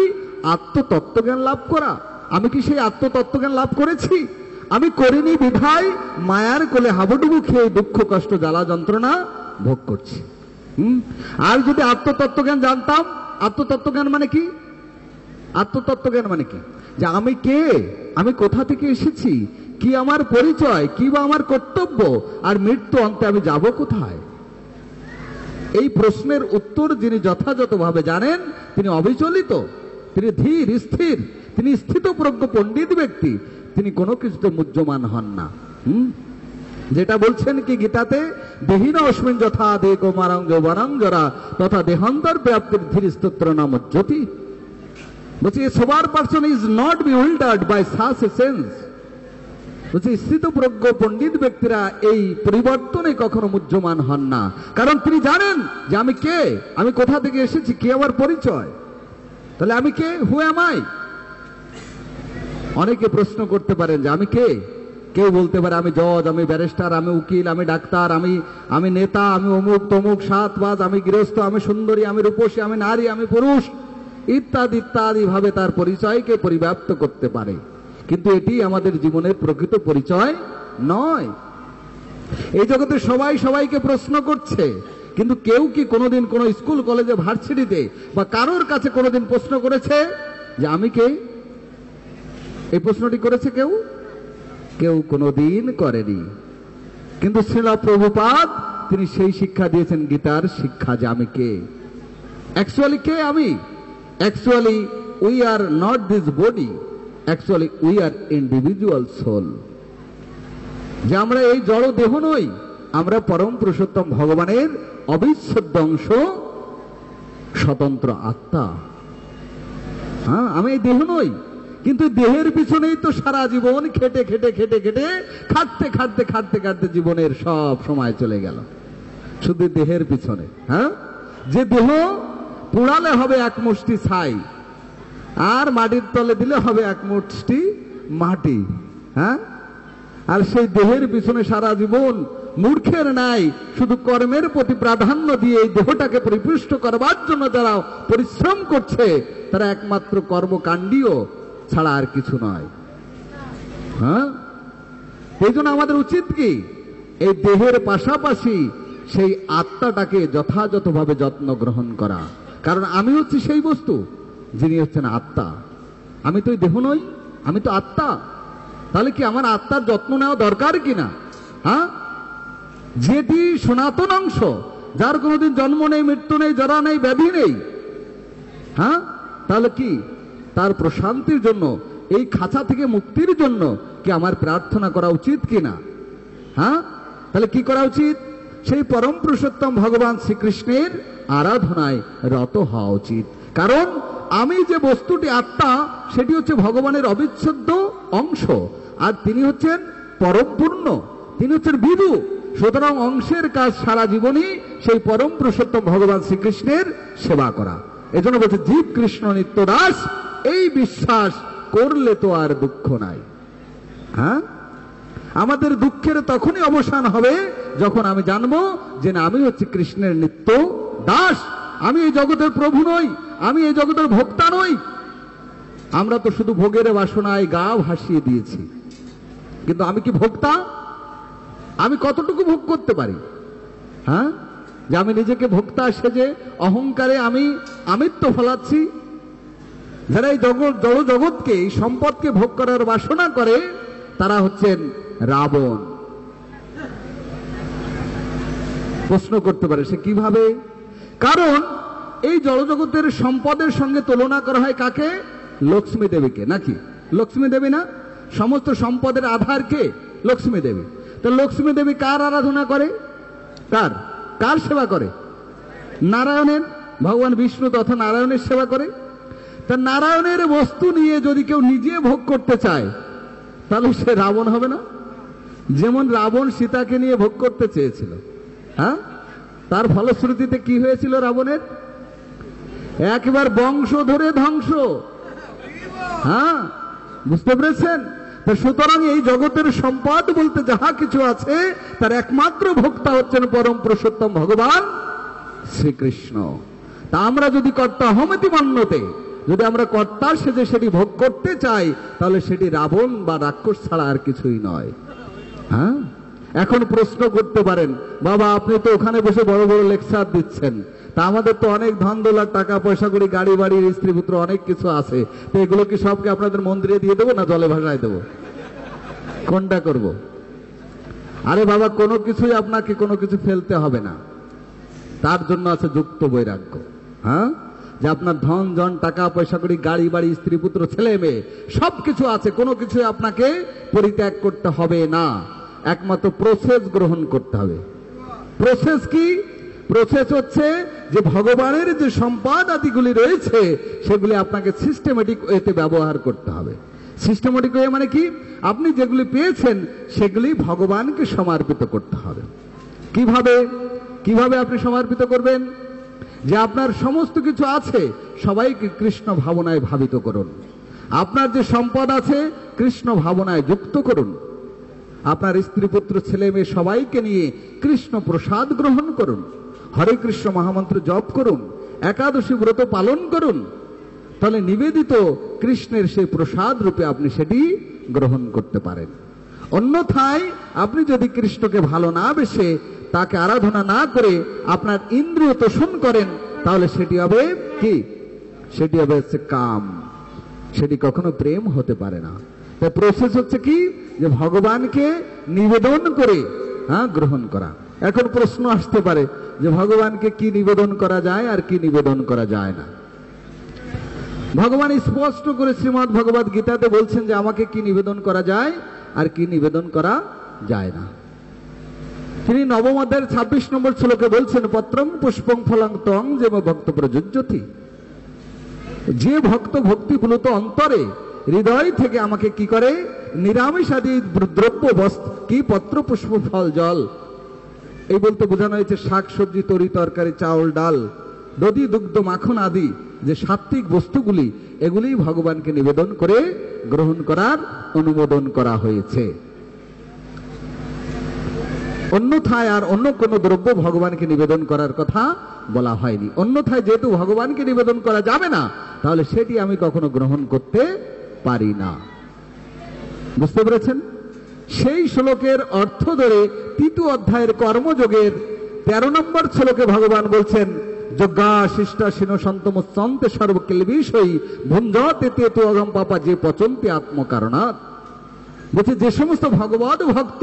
আত্মতত্ত্বজ্ঞান লাভ করা। আমি কি সেই আত্মতত্ত্বজ্ঞান লাভ করেছি? আমি করিনি বিধায় মায়ার কোলে হাবুডুবু খেয়ে দুঃখ কষ্ট জ্বালা যন্ত্রণা ভোগ করছি। আর যদি আত্মতত্ত্বজ্ঞান জানতাম, আত্মতত্ত্বজ্ঞান মানে কি? আত্মতত্ত্বজ্ঞান মানে কি? যে আমি কে, আমি কোথা থেকে এসেছি, কি আমার পরিচয়, কি বা আমার কর্তব্য, আর মৃত্যু অন্তে আমি যাব কোথায়। এই প্রশ্নের উত্তর যিনি যথাযথভাবে জানেন, তিনি অবিচলিত, তিনি ধীর স্থির, তিনি স্থিতপ্রজ্ঞ পণ্ডিত ব্যক্তি, তিনি কোনো কিছুতে মুহ্যমান হন না। যেটা বলছেন কি গীতাতে, দেহিন অস্মিন যথা দেহ মারং যৌবনং জরা তথা দেহান্তর প্রাপ্তির ধীর স্তোত্র নাম জ্যোতি। বলছি a sober person is not bewildered by such a sense। বলছি স্থিতপ্রজ্ঞ পণ্ডিত ব্যক্তিরা এই পরিবর্তনে কখনো মুহ্যমান হন না, কারণ তিনি জানেন যে আমি কে, আমি কোথা থেকে এসেছি, কি আমার পরিচয়। তাহলে আমি কে? হু অ্যাম আই? অনেকে প্রশ্ন করতে পারেন যে আমি কে। কেউ বলতে পারে আমি জজ, আমি ব্যারিস্টার, আমি উকিল, আমি ডাক্তার, আমি নেতা, আমি অমুক তমুক সাতবাজ, আমি গৃহস্থ, আমি সুন্দরী, আমি রূপসী, আমি নারী, আমি পুরুষ, ইত্যাদি ইত্যাদি ভাবে তার পরিচয়কে পরিব্যাপ্ত করতে পারে। কিন্তু এটি আমাদের জীবনের প্রকৃত পরিচয় নয়। এই জগতে সবাই সবাইকে প্রশ্ন করছে, কিন্তু কেউ কি কোনোদিন কোনো স্কুল কলেজে ভার্সিটিতে বা কারোর কাছে কোনোদিন প্রশ্ন করেছে যে আমি কে? এই প্রশ্নটি করেছে কেউ? কেউ কোনোদিন করেনি। কিন্তু শ্রীল প্রভুপাদ তিনি সেই শিক্ষা দিয়েছেন, গীতার শিক্ষা, যে আমি কে, অ্যাকচুয়ালি কে আমি। Actually we are not this body, actually we are individual soul. যে আমরা এই জড় দেহ নই, আমরা পরম পুরুষোত্তম ভগবানের অবিচ্ছেদ্য অংশ, স্বতন্ত্র আত্মা। হ্যাঁ, আমি এই দেহ নই, কিন্তু দেহের পিছনেই তো সারা জীবন খেটে খেটে খেটে খেটে খাটতে খাটতে খাটতে খাটতে জীবনের সব সময় চলে গেল শুধু দেহের পিছনে। হ্যাঁ, যে দেহ পোড়ালে হবে এক মুষ্টি ছাই, আর মাটির তলে দিলে হবে এক মুষ্টি মাটি। হ্যাঁ, আর সেই দেহের পিছনে সারা জীবন মূর্খের নাই শুধু কর্মের প্রতি প্রাধান্য দিয়ে এই দেহটাকে পরিপুষ্ট করবার জন্য যারা পরিশ্রম করছে, তারা একমাত্র কর্মকাণ্ডীয় ছাড়া আর কিছু নয়। হ্যাঁ, এই জন্য আমাদের উচিত কি, এই দেহের পাশাপাশি সেই আত্মাটাকে যথাযথভাবে যত্ন গ্রহণ করা। কারণ আমি হচ্ছি সেই বস্তু যিনি হচ্ছেন আত্মা। আমি তো এই দেহ নই, আমি তো আত্মা। তাহলে কি আমার আত্মার যত্ন নেওয়া দরকার কিনা? হ্যাঁ, যেটি সনাতন অংশ, যার কোনোদিন জন্ম নেই, মৃত্যু নেই, জরা নেই, ব্যাধি নেই, হ্যাঁ, তাহলে কি তার প্রশান্তির জন্য, এই খাঁচা থেকে মুক্তির জন্য কি আমার প্রার্থনা করা উচিত কিনা? হ্যাঁ, তাহলে কি করা উচিত? সেই পরম পুরুষোত্তম ভগবান শ্রীকৃষ্ণের আরাধনায় রত হওয়া উচিত। কারণ আমি যে বস্তুটি আত্মা, সেটি হচ্ছে ভগবানের অবিচ্ছেদ্য অংশ, আর তিনি হচ্ছেন পরম পূর্ণ, তিনি হচ্ছেন বিভু। সুতরাং অংশের কাজ সারা জীবনই সেই পরম পুরুষোত্তম ভগবান শ্রীকৃষ্ণের সেবা করা। এজন্য বলছে জীব কৃষ্ণ নিত্য দাস, এই বিশ্বাস করলে তো আর দুঃখ নাই। হ্যাঁ, আমাদের দুঃখের তখনই অবসান হবে যখন আমি জানবো যে না, আমি হচ্ছে কৃষ্ণের নিত্য দাস, আমি এই জগতের প্রভু নই, আমি এই জগতের ভোক্তা নই। আমরা তো শুধু ভোগের বাসনায় গা ভাসিয়ে দিয়েছি, কিন্তু আমি কি ভোক্তা? আমি কতটুকু ভোগ করতে পারি? হ্যাঁ, যে আমি নিজেকে ভোক্তা সেজে অহংকারে আমি আমিত্ব ফলাচ্ছি। যারা এই জড় জগৎকে, এই সম্পদকে ভোগ করার বাসনা করে, তারা হচ্ছেন রাবণ। প্রশ্ন করতে পারে সে কিভাবে? কারণ এই জড়জগতের সম্পদের সঙ্গে তুলনা করা হয় কাকে? লক্ষ্মী দেবীকে, নাকি? লক্ষ্মী দেবী না? সমস্ত সম্পদের আধার কে? লক্ষ্মী দেবী। তো লক্ষ্মী দেবী কার আরাধনা করে? কার কার সেবা করে? নারায়ণের। ভগবান বিষ্ণু তথা নারায়ণের সেবা করে। তা নারায়ণের বস্তু নিয়ে যদি কেউ নিজে ভোগ করতে চায়, তাহলে সে রাবণ হবে না? যেমন রাবণ সীতাকে নিয়ে ভোগ করতে চেয়েছিল, হ্যাঁ, তার ফলশ্রুতিতে কি হয়েছিল রাবণের? একবার বংশ ধরে ধ্বংস। হ্যাঁ, বুঝতে পেরেছেন? তা সুতরাং এই জগতের সম্পদ বলতে যাহা কিছু আছে, তার একমাত্র ভোক্তা হচ্ছেন পরম পুরুষোত্তম ভগবান শ্রীকৃষ্ণ। তা আমরা যদি কর্তা হমিতি মান্যতে, যদি আমরা কর্তা সেজে সেটি ভোগ করতে চাই, তাহলে সেটি রাবণ বা রাক্ষস ছাড়া আর কিছুই নয়। হ্যাঁ, এখন প্রশ্ন করতে পারেন, বাবা আপনি তো ওখানে বসে বড় বড় লেকচার দিচ্ছেন, তা আমাদের তো অনেক ধন দৌলত, টাকা পয়সা করি, গাড়ি বাড়ি, স্ত্রী পুত্র অনেক কিছু আছে, তো এগুলো কি সবকে আপনাদের মন্দিরে দিয়ে দেবো না জলে ভাসায় দেবো? কোনটা করব? আরে বাবা, কোনো কিছুই আপনাকে কোনো কিছু ফেলতে হবে না, তার জন্য আছে যুক্ত বৈরাগ্য। হ্যাঁ, যে আপনার ধন জন, টাকা পয়সা করি, গাড়ি বাড়ি, স্ত্রী পুত্র, ছেলে মেয়ে সবকিছু আছে, কোনো কিছু আপনাকে পরিত্যাগ করতে হবে না, একমাত্র প্রসেস গ্রহণ করতে হবে। প্রসেস কি? প্রসেস হচ্ছে যে ভগবানের যে সম্পদ আদিগুলি রয়েছে, সেগুলি আপনাকে সিস্টেমেটিক ওয়েতে ব্যবহার করতে হবে। সিস্টেমেটিক ওয়ে মানে কি? আপনি যেগুলি পেয়েছেন সেগুলি ভগবানকে সমর্পিত করতে হবে। কিভাবে কিভাবে আপনি সমর্পিত করবেন? যে আপনার সমস্ত কিছু আছে সবাইকে কৃষ্ণ ভাবনায় ভাবিত করুন। আপনার যে সম্পদ আছে কৃষ্ণ ভাবনায় যুক্ত করুন। আপনার স্ত্রী পুত্র ছেলে মেয়ে সবাইকে নিয়ে কৃষ্ণ প্রসাদ গ্রহণ করুন। হরে কৃষ্ণ মহামন্ত্র জপ করুন, একাদশী ব্রত পালন করুন। তাহলে নিবেদিত কৃষ্ণের সেই প্রসাদ রূপে আপনি সেটি গ্রহণ করতে পারেন। অন্যথায় আপনি যদি কৃষ্ণকে ভালো না বেসে তাকে আরাধনা না করে আপনার ইন্দ্রিয় তোষণ করেন, তাহলে সেটি হবে কি? সেটি হবে হচ্ছে কাম, সেটি কখনো প্রেম হতে পারে না। তাই প্রসেস হচ্ছে কি, যে ভগবানকে নিবেদন করে গ্রহণ করা। এখন প্রশ্ন আসতে পারে যে ভগবানকে কি নিবেদন করা যায় আর কি নিবেদন করা যায় না। ভগবান স্পষ্ট করে শ্রীমদ্ ভগবদ গীতাতে বলছেন যে আমাকে কি নিবেদন করা যায় আর কি নিবেদন করা যায় না। তিনি নবম অধ্যায়ের 26 নম্বর শ্লোকে বলছেন, পত্রং পুষ্পং ফলং তং যেম ভক্ত প্রযুজ্যতি। যে ভক্ত ভক্তি মূলত অন্তরে হৃদয় থেকে আমাকে কি করে, নিরামিষ আদি দ্রব্য বস্ত্র কি পত্র পুষ্প ফল জল, এই বলতে বোঝানো হয়েছে শাক সবজি তরি তরকারি চাউল ডাল দধি দুগ্ধ মাখন আদি যে সাত্বিক বস্তুগুলি, এগুলি ভগবানকে নিবেদন করে গ্রহণ করার অনুমোদন করা হয়েছে। অন্যথায় আর অন্য কোন দ্রব্য ভগবানকে নিবেদন করার কথা বলা হয়নি। অন্যথায় যেহেতু ভগবানকে নিবেদন করা যাবে না, তাহলে সেটি আমি কখনো গ্রহণ করতে পারি না। বুঝতে পেরেছেন? সেই শ্লোকের অর্থ ধরে 3 অধ্যায়ের কর্মযোগের 13 নম্বর শ্লোকে ভগবান বলছেন, যজ্ঞা শিষ্টা শিনো সন্তমোচ্চন্তে সর্বকিলবিষয়ী ভুঞ্জতে তেতু অগম পাপা যে পচন্তি আত্মকারণাৎ। বলছে যে সমস্ত ভগবদ ভক্ত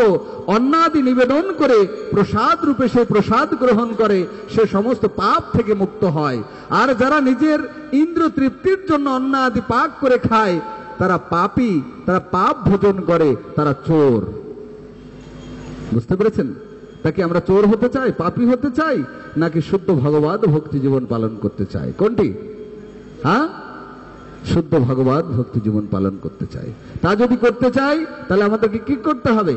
অন্নাদি নিবেদন করে প্রসাদ রূপে সেই প্রসাদ গ্রহণ করে, সে সমস্ত পাপ থেকে মুক্ত হয়। আর যারা নিজের ইন্দ্র তৃপ্তির জন্য অন্ন আদি পাক করে খায়, তারা পাপী, তারা পাপ ভোজন করে, তারা চোর। বুঝতে পেরেছেন? তাকে আমরা চোর হতে চাই, পাপী হতে চাই, নাকি শুদ্ধ ভগবদ ভক্তি জীবন পালন করতে চাই? কোনটি? শুদ্ধ ভগবদ ভক্তি জীবন পালন করতে চাই। তা যদি করতে চাই, তাহলে আমাদেরকে কি করতে হবে?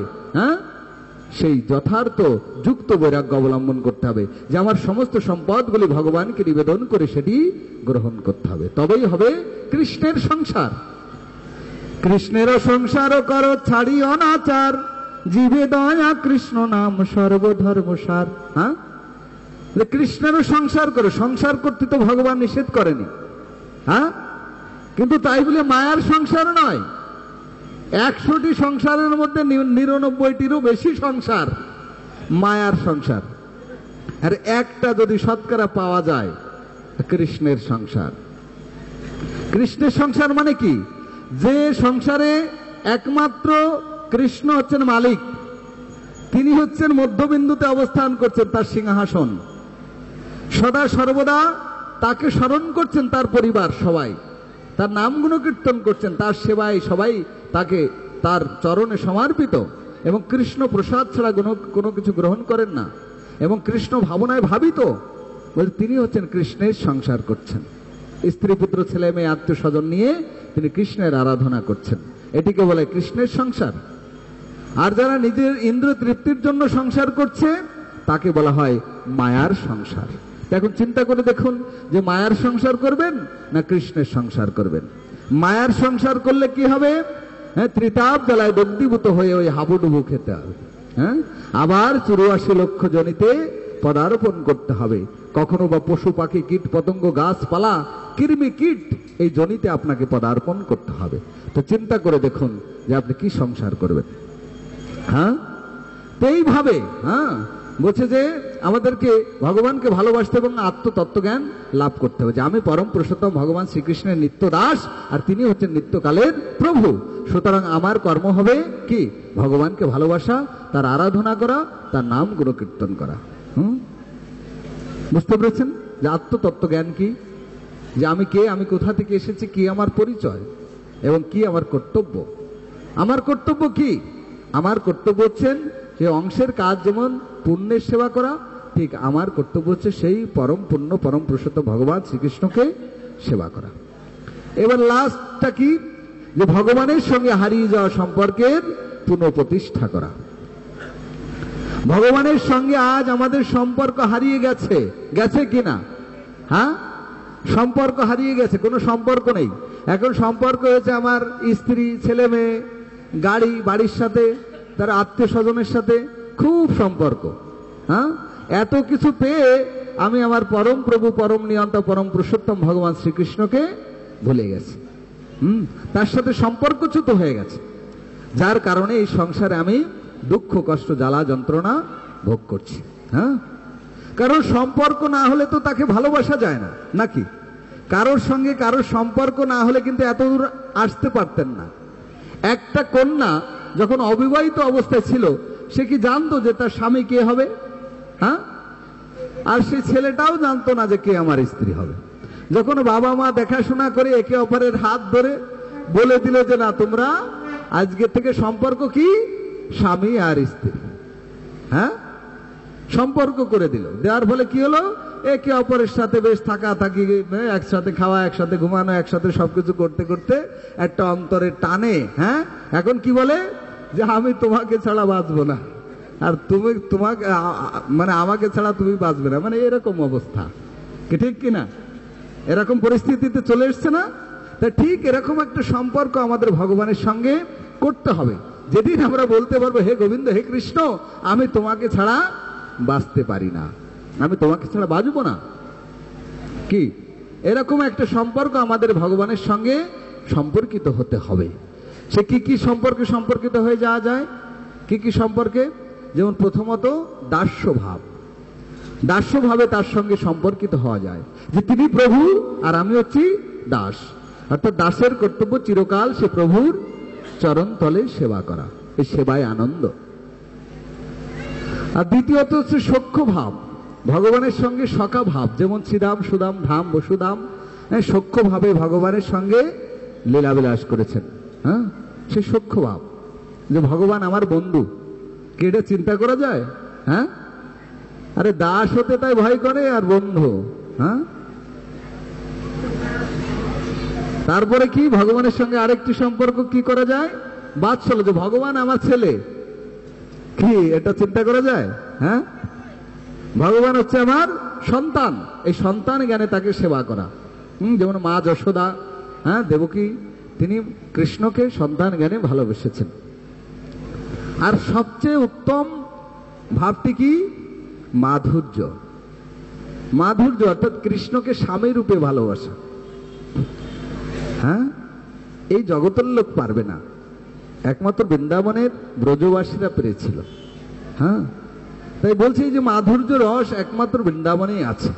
সেই যথার্থ যুক্ত বৈরাগ্য অবলম্বন করতে হবে, যে আমার সমস্ত সম্পদগুলি ভগবানকে নিবেদন করে সেটি গ্রহণ করতে হবে। তবেই হবে কৃষ্ণের সংসার। কৃষ্ণেরও সংসারও করো ছাড়ি অনাচার, জীবে দয়া কৃষ্ণ নাম সর্বধর্মসার। কৃষ্ণেরও সংসার করো। সংসার করতে তো ভগবান নিষেধ করেনি, কিন্তু তাই বলে মায়ার সংসার নয়। 100টি সংসারের মধ্যে 99টিরও বেশি সংসার মায়ার সংসার, আর একটা যদি শতকরা পাওয়া যায় কৃষ্ণের সংসার। কৃষ্ণের সংসার মানে কি? যে সংসারে একমাত্র কৃষ্ণ হচ্ছেন মালিক, তিনি হচ্ছেন মধ্যবিন্দুতে অবস্থান করছেন, তার সিংহাসন। সদা সর্বদা তাকে স্মরণ করছেন তার পরিবার সবাই, তার নাম গুণকীর্তন করছেন, তার সেবায় সবাই তাকে তার চরণে সমর্পিত, এবং কৃষ্ণ প্রসাদ ছাড়া কোনো কিছু গ্রহণ করেন না, এবং কৃষ্ণ ভাবনায় ভাবিত। বলছে তিনি হচ্ছেন কৃষ্ণের সংসার করছেন। স্ত্রী পুত্র ছেলে মেয়ে আত্মীয় স্বজন নিয়ে তিনি কৃষ্ণের আরাধনা করছেন, এটিকে বলে কৃষ্ণের সংসার। আর যারা নিজের ইন্দ্র তৃপ্তির জন্য সংসার করছে, তাকে বলা হয় মায়ার সংসার। এখন চিন্তা করে দেখুন যে মায়ার সংসার করবেন না কৃষ্ণের সংসার করবেন। মায়ার সংসার করলে কি হবে? ত্রিতাপ জ্বালায় দগ্ধীভূত হয়ে ওই হাবুডুবু খেতে হবে, আবার 84 লক্ষ জনিতে পদার্পণ করতে হবে। কখনো বা পশু পাখি কীট পতঙ্গ গাছপালা কৃমি কীট এই জনিতে আপনাকে পদার্পণ করতে হবে। তো চিন্তা করে দেখুন যে আপনি কি সংসার করবেন। তো এইভাবে বলছে যে আমাদেরকে ভগবানকে ভালোবাসতে এবং আত্মতত্ত্বজ্ঞান লাভ করতে হবে, যে আমি পরম পুরুষোত্তম ভগবান শ্রীকৃষ্ণের নিত্য দাস, আর তিনি হচ্ছেন নিত্যকালের প্রভু। সুতরাং আমার কর্ম হবে কি? ভগবানকে ভালোবাসা, তার আরাধনা করা, তার নাম গুণকীর্তন করা। বুঝতে পেরেছেন যে আত্মতত্ত্বজ্ঞান কি? যে আমি কে, আমি কোথা থেকে এসেছি, কি আমার পরিচয়, এবং কি আমার কর্তব্য। আমার কর্তব্য কি? আমার কর্তব্য হচ্ছেন যে অংশের কাজ যেমন পুণ্যের সেবা করা, ঠিক আমার কর্তব্য হচ্ছে সেই পরম পুণ্য পরম পুরুষোত্তম ভগবান শ্রীকৃষ্ণকে সেবা করা। এবার লাস্টটা কি? যে ভগবানের সঙ্গে হারিয়ে যাওয়া সম্পর্কের পুনঃপ্রতিষ্ঠা করা। ভগবানের সঙ্গে আজ আমাদের সম্পর্ক হারিয়ে গেছে, গেছে কিনা? সম্পর্ক হারিয়ে গেছে, কোনো সম্পর্ক নেই। এখন সম্পর্ক হয়েছে আমার স্ত্রী, ছেলে মেয়ে, গাড়ি, বাড়ির সাথে, তার আত্মীয় স্বজনের সাথে খুব সম্পর্ক। এত কিছু পেয়ে আমি আমার পরম প্রভু পরম নিয়ন্তা পরম পুরুষোত্তম ভগবান শ্রীকৃষ্ণকে ভুলে গেছি। তার সাথে সম্পর্কচ্যুত হয়ে গেছে, যার কারণে এই সংসারে আমি দুঃখ কষ্ট জ্বালা যন্ত্রণা ভোগ করছি। হ্যাঁ, কারণ সম্পর্ক না হলে তো তাকে ভালোবাসা যায় না, নাকি? কারোর সঙ্গে কারোর সম্পর্ক না হলে কিন্তু এত দূর আসতে পারতেন না। একটা কন্যা যখন অবিবাহিত অবস্থায় ছিল, সে কি জানতো যে তার স্বামী কে হবে? হ্যাঁ, আর সেই ছেলেটাও জানতো না যে কে আমার স্ত্রী হবে। যখন বাবা মা দেখাশোনা করে একে অপরের হাত ধরে বলে দিল যে না, তোমরা আজকে থেকে সম্পর্ক কি স্বামী আর স্ত্রী, হ্যাঁ, সম্পর্ক করে দিল। দেওয়ার ফলে কি হলো, একে অপরের সাথে বেশ থাকা থাকি, একসাথে খাওয়া, একসাথে ঘুমানো, একসাথে সবকিছু করতে করতে একটা অন্তরের টানে, হ্যাঁ, এখন কি বলে যে আমি তোমাকে ছাড়া বাঁচবো না, আর তুমি তোমাকে মানে আমাকে ছাড়া তুমি বাঁচবে না, মানে এরকম অবস্থা কি, ঠিক কিনা? এরকম পরিস্থিতিতে চলে এসছে না? তা ঠিক এরকম একটা সম্পর্ক আমাদের ভগবানের সঙ্গে করতে হবে। যেদিন আমরা বলতে পারবো হে গোবিন্দ, হে কৃষ্ণ, আমি তোমাকে ছাড়া বাঁচতে পারি না, আমি তোমাকে ছাড়া বাঁচবো না, কি এরকম একটা সম্পর্ক আমাদের ভগবানের সঙ্গে সম্পর্কিত হতে হবে। সে কি কি সম্পর্কে সম্পর্কিত হয়ে যাওয়া যায়? কি কি সম্পর্কে? যেমন প্রথমত দাস্য ভাব, দাস্য ভাবে তার সঙ্গে সম্পর্কিত হওয়া যায়, যে তিনি প্রভু আর আমি হচ্ছি দাস, অর্থাৎ দাসের কর্তব্য চিরকাল সে প্রভুর চরণ তলে সেবা করা, এই সেবায় আনন্দ। আর দ্বিতীয়ত হচ্ছে সখ্য ভাব, ভগবানের সঙ্গে সখা ভাব, যেমন শ্রীরাম সুদাম ধাম বসুধাম, সখ্য ভাবে ভগবানের সঙ্গে লীলাবিলাস করেছেন, হ্যাঁ, সে সখ্য ভাব যে ভগবান আমার বন্ধু, কি এটা চিন্তা করা যায়? হ্যাঁ, আরে দাস হতে তাই ভয় করে, আর বন্ধু, হ্যাঁ। তারপরে কি ভগবানের সঙ্গে আরেকটি সম্পর্ক কি করা যায়? বাৎসল্য, যে ভগবান আমার ছেলে, কি এটা চিন্তা করা যায়? হ্যাঁ, ভগবান হচ্ছে আমার সন্তান, এই সন্তান জ্ঞানে তাকে সেবা করা। যেমন মা যশোদা, হ্যাঁ, দেবকী, তিনি কৃষ্ণকে সন্তান জ্ঞানে ভালোবেসেছেন। আর সবচেয়ে উত্তম ভাবটি কি? মাধুর্য, মাধুর্য অর্থাৎ কৃষ্ণকে স্বামী রূপে ভালোবাসা। হ্যাঁ, এই জগতের লোক পারবে না, একমাত্র বৃন্দাবনের ব্রজবাসীরা পেরেছিল। হ্যাঁ, তাই বলছি যে মাধুর্য রস একমাত্র বৃন্দাবনেই আছে,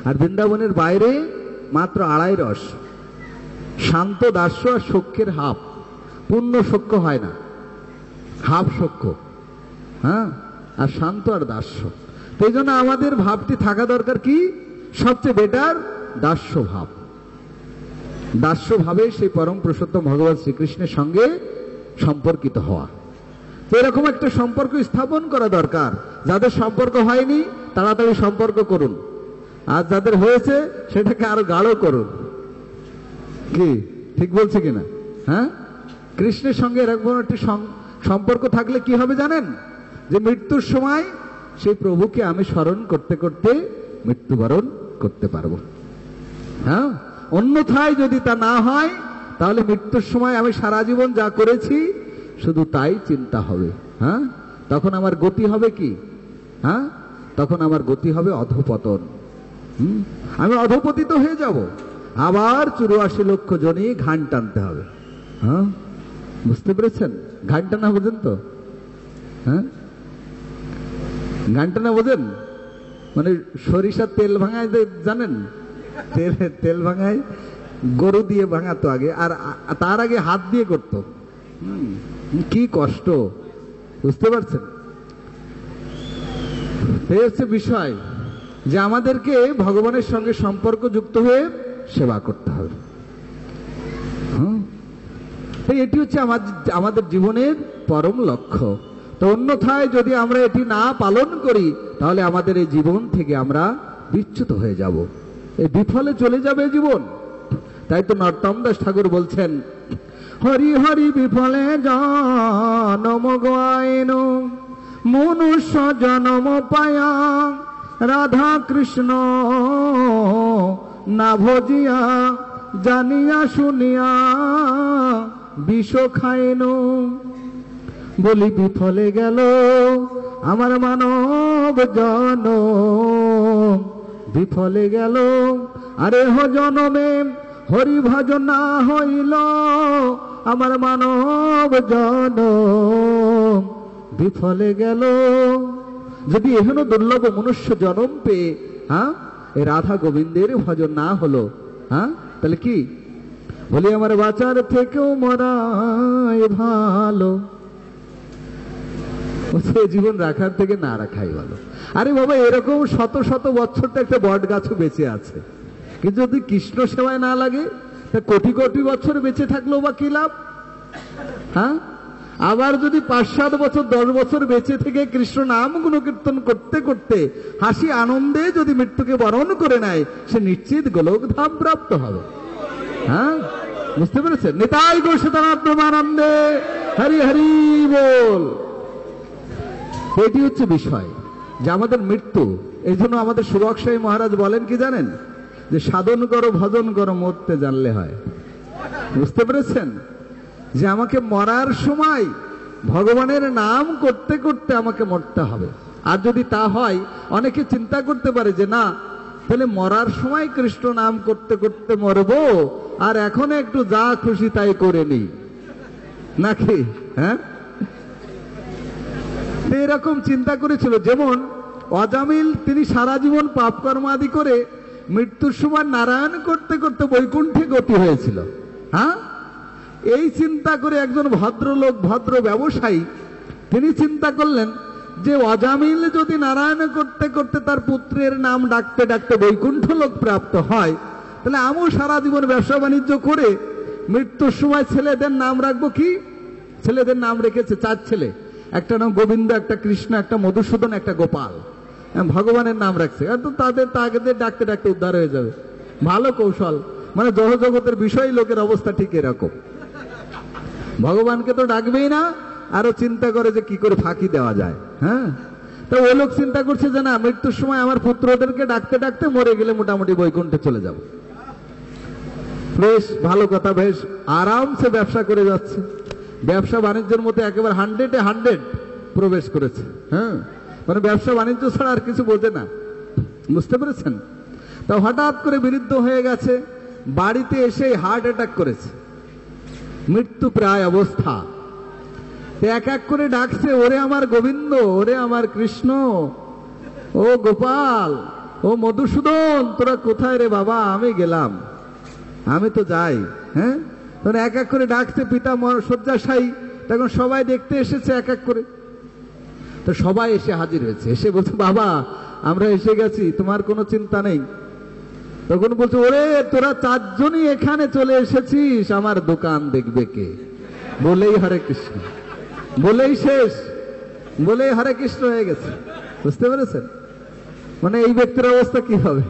আর বৃন্দাবনের বাইরে মাত্র আড়াই রস, শান্ত দাস্য আর সখ্যের হাফ, পূর্ণ সখ্য হয় না, হাফ সখ্য, হ্যাঁ, আর শান্ত আর দাস্য। তো এই জন্য আমাদের ভাবটি থাকা দরকার কি? সবচেয়ে বেটার দাস্য ভাব, দাস্য ভাবে সেই পরম পুরুষোত্তম ভগবান শ্রীকৃষ্ণের সঙ্গে সম্পর্কিত হওয়া। তো এরকম একটা সম্পর্ক স্থাপন করা দরকার। যাদের সম্পর্ক হয়নি তাড়াতাড়ি সম্পর্ক করুন, আর যাদের হয়েছে সেটাকে আরো গাঢ় করুন, কি ঠিক বলছে কিনা? হ্যাঁ, কৃষ্ণের সঙ্গে এরকম একটি সম্পর্ক থাকলে কি হবে জানেন? যে মৃত্যুর সময় সেই প্রভুকে আমি স্মরণ করতে করতে মৃত্যুবরণ করতে পারবো। হ্যাঁ, অন্যথায় যদি তা না হয় তাহলে মৃত্যুর সময় আমি সারা জীবন যা করেছি শুধু তাই চিন্তা হবে। হ্যাঁ, তখন আমার গতি হবে কি? হ্যাঁ, তখন আমার গতি হবে অধঃপতন। আমি অধঃপতিত হয়ে যাব, আবার 84 লক্ষ জনই ঘান টানতে হবে। হ্যাঁ, বুঝতে পেরেছেন? ঘান টানা বোঝেন তো? হ্যাঁ, ঘান টানা বোঝেন? মানে সরিষার তেল ভাঙায় জানেন? তেল ভাঙায় গরু দিয়ে ভাঙাতো আগে, আর তার আগে হাত দিয়ে করতো। কি কষ্ট, বুঝতে পারছেন? এই হচ্ছে বিষয়, যে আমাদেরকে ভগবানের সঙ্গে সম্পর্ক যুক্ত হয়ে সেবা করতে হবে। এটি হচ্ছে আমাদের জীবনের পরম লক্ষ্য। তো অন্যথায় যদি আমরা এটি না পালন করি তাহলে আমাদের এই জীবন থেকে আমরা বিচ্যুত হয়ে যাব, এই বিফলে চলে যাবে জীবন। তাই তো নরোত্তম দাস ঠাকুর বলছেন, হরি হরি বিফলে জনম গায়ন মনুষ্য জনম পায়া রাধা কৃষ্ণ না ভজিয়া জানিয়া শুনিয়া বিষ খাইন। বলি বিফলে গেল আমার মানব জনম, বিফলে গেল আরে হ জনমে হরি ভজন না হইল আমার মানব জনম, বিফলে গেল। যদি এহেন দুর্লভ মনুষ্য জন্ম পেয়ে এই রাধা গোবিন্দের ভজন না হলো, তাহলে কি বলি, আমার বাঁচার থেকেও মরাই ভালো, জীবন রাখার থেকে না রাখাই ভালো। আরে বাবা, এরকম শত শত বছর তো একটা বট গাছও বেঁচে আছে, কিন্তু যদি কৃষ্ণ সেবায় না লাগে তা কোটি কোটি বছর বেঁচে থাকলেও বা কি লাভ? আবার যদি 5-7 বছর 10 বছর বেঁচে থেকে কৃষ্ণ নাম গুণকীর্তন করতে করতে হাসি আনন্দে যদি মৃত্যুকে বরণ করে নেয়, সে নিশ্চিত গোলক ধাম প্রাপ্ত হবে। বুঝতে পেরেছেন? নিতাই গো সীতারাম হরি হরি বল। এটি হচ্ছে বিষয় যে আমাদের মৃত্যু। এই জন্য আমাদের সুবক সাই মহারাজ বলেন কি জানেন, যে সাধন করো ভজন করো, মরতে জানলে হয়। বুঝতে পেরেছেন? যে আমাকে মরার সময় ভগবানের নাম করতে করতে আমাকে মরতে হবে। আর যদি তা হয়, অনেকে চিন্তা করতে পারে যে না, তাহলে মরার সময় কৃষ্ণ নাম করতে করতে মরবো, আর এখন একটু যা খুশি তাই করে নিই নাকি? এরকম চিন্তা করেছিল। যেমন অজামিল, তিনি সারা জীবন পাপ কর্ম আদি করে মৃত্যুর সময় নারায়ণ করতে করতে বৈকুণ্ঠে গতি হয়েছিল। এই চিন্তা করে একজন ভদ্রলোক, ভদ্র ব্যবসায়ী, তিনি চিন্তা করলেন যে অজামিল যদি নারায়ণ করতে করতে তার পুত্রের নাম ডাকতে ডাকতে বৈকুণ্ঠ লোক প্রাপ্ত হয়, তাহলে আমিও সারা জীবন ব্যবসা বাণিজ্য করে মৃত্যুর সময় ছেলেদের নাম রাখবো কি? ছেলেদের নাম রেখেছে 4 ছেলে, একটা নাম গোবিন্দ, একটা কৃষ্ণ, একটা মধুসূদন, একটা গোপাল। ভগবানের নাম রাখছে, তাদের ডাকতে ডাকতে উদ্ধার হয়ে যাবে। ভালো কৌশল। মানে জগতের বিষয় লোকের অবস্থা ঠিক এরকম। ভগবানকে তো ডাকবেই না, আরো চিন্তা করে যে কি করে ফাঁকি দেওয়া যায়। তো ওই লোক চিন্তা করছে যে না, মৃত্যুর সময় আমার পুত্রদেরকে ডাকতে ডাকতে মরে গেলে মোটামুটি বৈকুণ্ঠে চলে যাব। বেশ ভালো কথা, বেশ আরামসে ব্যবসা করে যাচ্ছে। ব্যবসা বাণিজ্যের মধ্যে একেবারে 100-এ 100 প্রবেশ করেছে। মানে ব্যবসা বাণিজ্য ছাড়া আর কিছু বোঝে না। বুঝতে পেরেছেন? তা হঠাৎ করে বিরুদ্ধ হয়ে গেছে, বাড়িতে এসে হার্ট অ্যাটাক করেছে, মৃত্যু প্রায় অবস্থা। এক এক করে ডাকছে, ওরে আমার গোবিন্দ, ওরে আমার কৃষ্ণ, ও গোপাল, ও মধুসূদন, তোরা কোথায় রে বাবা? আমি গেলাম, আমি তো যাই। তখন এক এক করে ডাকছে পিতা শয্যাশায়ী। তখন সবাই দেখতে এসেছে এক এক করে। তো সবাই এসে হাজির হয়েছে, এসে বলছে বাবা আমরা এসে গেছি, তোমার কোনো চিন্তা নেই। তখন বলছে, ওরে তোরা 4 জনই এখানে চলে এসেছিস, আমার দোকান দেখবে কে? বলেই হরে কৃষ্ণ, বলেই শেষ, বলেই হরে কৃষ্ণ হয়ে গেছে। বুঝতে পেরেছেন? মানে এই ব্যক্তির অবস্থা কি হবে?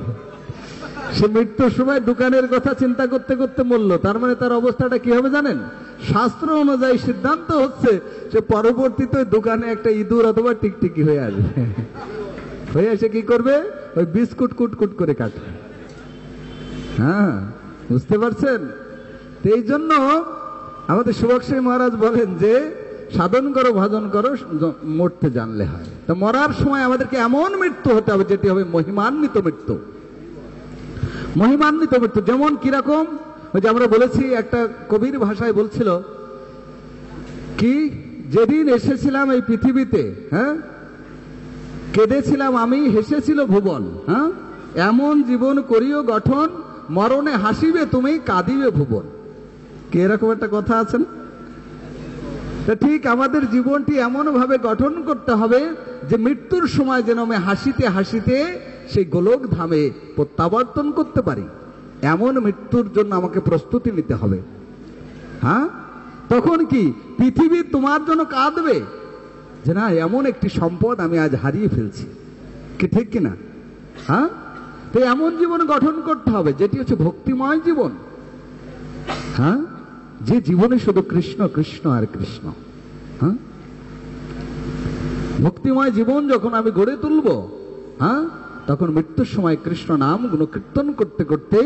সে মৃত্যুর সময় দোকানের কথা চিন্তা করতে করতে মরল। তার মানে তার অবস্থাটা কি হবে জানেন? শাস্ত্র অনুযায়ী সিদ্ধান্ত হচ্ছে সে পরবর্তীতে দোকানে একটা ইঁদুর অথবা টিকটিকি হয়ে আসবে, হয়ে এসে কি করবে? ওই বিস্কুট কুটকুট করে কাটবে। বুঝতে পারছেন? এই জন্য আমাদের সুবক সাই মহারাজ বলেন যে সাধন করো ভজন করো, মরতে জানলে হয়। তো মরার সময় আমাদেরকে এমন মৃত্যু হতে হবে যেটি হবে মহিমান্বিত মৃত্যু। মহিমান্বিত মৃত্যু যেমন কিরকম? ওই যে আমরা বলেছি, একটা কবির ভাষায় বলছিল কি, যেদিন এসেছিলাম এই পৃথিবীতে, কেঁদেছিলাম আমি, হেসেছিল ভুবন। এমন জীবন করিও গঠন, মরণে হাসিবে তুমি, কাঁদিবে ভুবন। কি এরকম একটা কথা আছে না? ঠিক আমাদের জীবনটি এমন ভাবে গঠন করতে হবে যে মৃত্যুর সময় যেন আমি হাসিতে হাসিতে সেই গোলক ধামে প্রত্যাবর্তন করতে পারি। এমন মৃত্যুর জন্য আমাকে প্রস্তুতি নিতে হবে। তখন কি পৃথিবী তোমার জন্য কাঁদবে যে না, এমন একটি সম্পদ আমি আজ হারিয়ে ফেলছি। কি ঠিক কিনা? তো এমন জীবন গঠন করতে হবে যেটি হচ্ছে ভক্তিময় জীবন। যে জীবনে শুধু কৃষ্ণ কৃষ্ণ আর কৃষ্ণ। ভক্তিময় জীবন যখন আমি গড়ে তুলব, তখন মৃত্যুর সময় কৃষ্ণ নাম গুণকীর্তন করতে করতে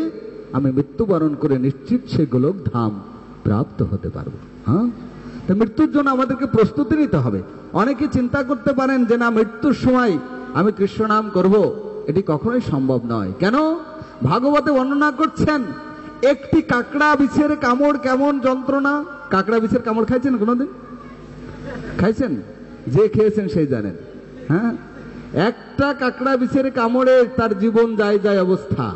আমি মৃত্যুবরণ করে নিশ্চিত সে গোলক ধাম প্রাপ্ত হতে পারবো। তো মৃত্যুর জন্য আমাদেরকে প্রস্তুতি নিতে হবে। অনেকে চিন্তা করতে পারেন যে না, মৃত্যুর সময় আমি কৃষ্ণ নাম করব, এটি কখনোই সম্ভব নয়। কেন? ভাগবতে বর্ণনা করছেন একটি কাঁকড়া বিছের কামড় কেমন যন্ত্রণা। কাঁকড়া বিছের কামড় খাইছেন কোনোদিন? খাইছেন? যে খেয়েছেন সেই জানেন। একটা কাঁকড়া বিছের কামড়ে তার জীবন যায় যায় অবস্থা।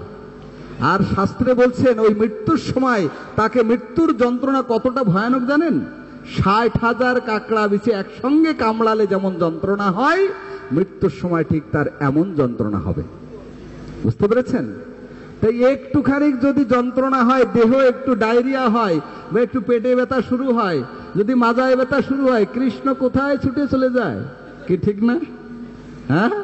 আর শাস্ত্রে বলছেন ওই মৃত্যুর সময় তাকে মৃত্যুর যন্ত্রণা কতটা ভয়ানক জানেন? 60,000 কাঁকড়া বিছে একসঙ্গে কামড়ালে যেমন যন্ত্রণা হয়, মৃত্যুর সময় ঠিক তার এমন যন্ত্রণা হবে। বুঝতে পেরেছেন? তাই একটুখানি যদি যন্ত্রণা হয়, দেহ একটু ডায়রিয়া হয় বা একটু পেটে ব্যথা শুরু হয়, যদি মাজায় ব্যথা শুরু হয়, কৃষ্ণ কোথায় ছুটে চলে যায়? কি ঠিক না? হ্যাঁ,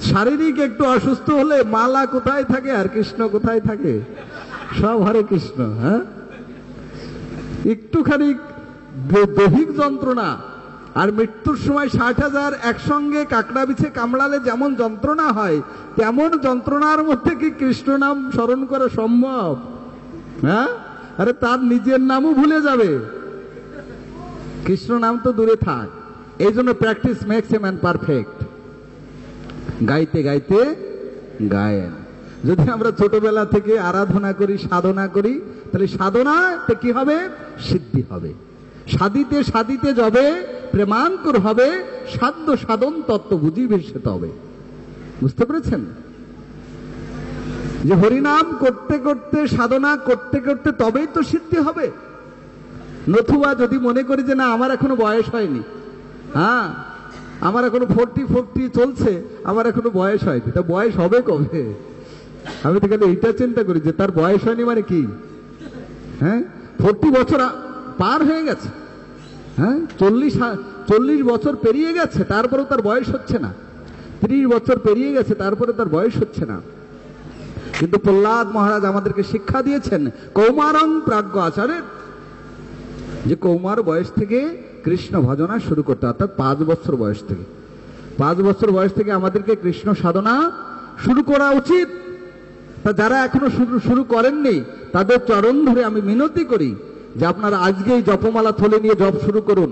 শারীরিক একটু অসুস্থ হলে মালা কোথায় থাকে আর কৃষ্ণ কোথায় থাকে? সব হরে কৃষ্ণ। হ্যাঁ, একটুখানি দৈহিক যন্ত্রণা আর মৃত্যুর সময় 60,000 একসঙ্গে কাঁকড়া বিছে কামড়ালে যেমন যন্ত্রণা হয়, তেমন যন্ত্রণার মধ্যে কি কৃষ্ণ নাম স্মরণ করা সম্ভব? হ্যাঁ, আরে তার নিজের নামও ভুলে যাবে, কৃষ্ণ নাম তো দূরে থাক। এই জন্য practice makes a man perfect. গাইতে গাইতে গায়েন। যদি আমরা ছোটবেলা থেকে আরাধনা করি, সাধনা করি, তাহলে সাধনাতে কি হবে? সিদ্ধি হবে। সাধিতে সাধিতে যাবে, প্রেমাঙ্কুর হবে, সাধ্য সাধন তত্ত্ব বুঝিবে সে তবে। বুঝতে পেরেছেন? যে হরিনাম করতে করতে, সাধনা করতে করতে তবেই তো সিদ্ধি হবে। নতুবা যদি মনে করি যে না আমার এখনো বয়স হয়নি, হ্যাঁ আমার এখনো 40 চলছে, আমার এখনো বয়স হয়নি, তা বয়স হবে কবে? আমি তো খালি এইটা চিন্তা করি যে তার বয়স হয়নি মানে কি? হ্যাঁ, 40 বছর পার হয়ে গেছে, হ্যাঁ 40 বছর পেরিয়ে গেছে, তারপরেও তার বয়স হচ্ছে না। 30 বছর পেরিয়ে গেছে, তারপরে তার বয়স হচ্ছে না। কিন্তু প্রহ্লাদ মহারাজ আমাদেরকে শিক্ষা দিয়েছেন কৌমারং প্রাজ্ঞ আচারের, যে কৌমার বয়স থেকে কৃষ্ণ ভজনা শুরু করতে, অর্থাৎ 5 বছর বয়স থেকে। 5 বছর বয়স থেকে আমাদেরকে কৃষ্ণ সাধনা শুরু করা উচিত। তা যারা এখনো শুরু করেননি, তাদের চরণ ধরে আমি মিনতি করি যে আপনারা আজকেই জপমালা থলে নিয়ে জপ শুরু করুন,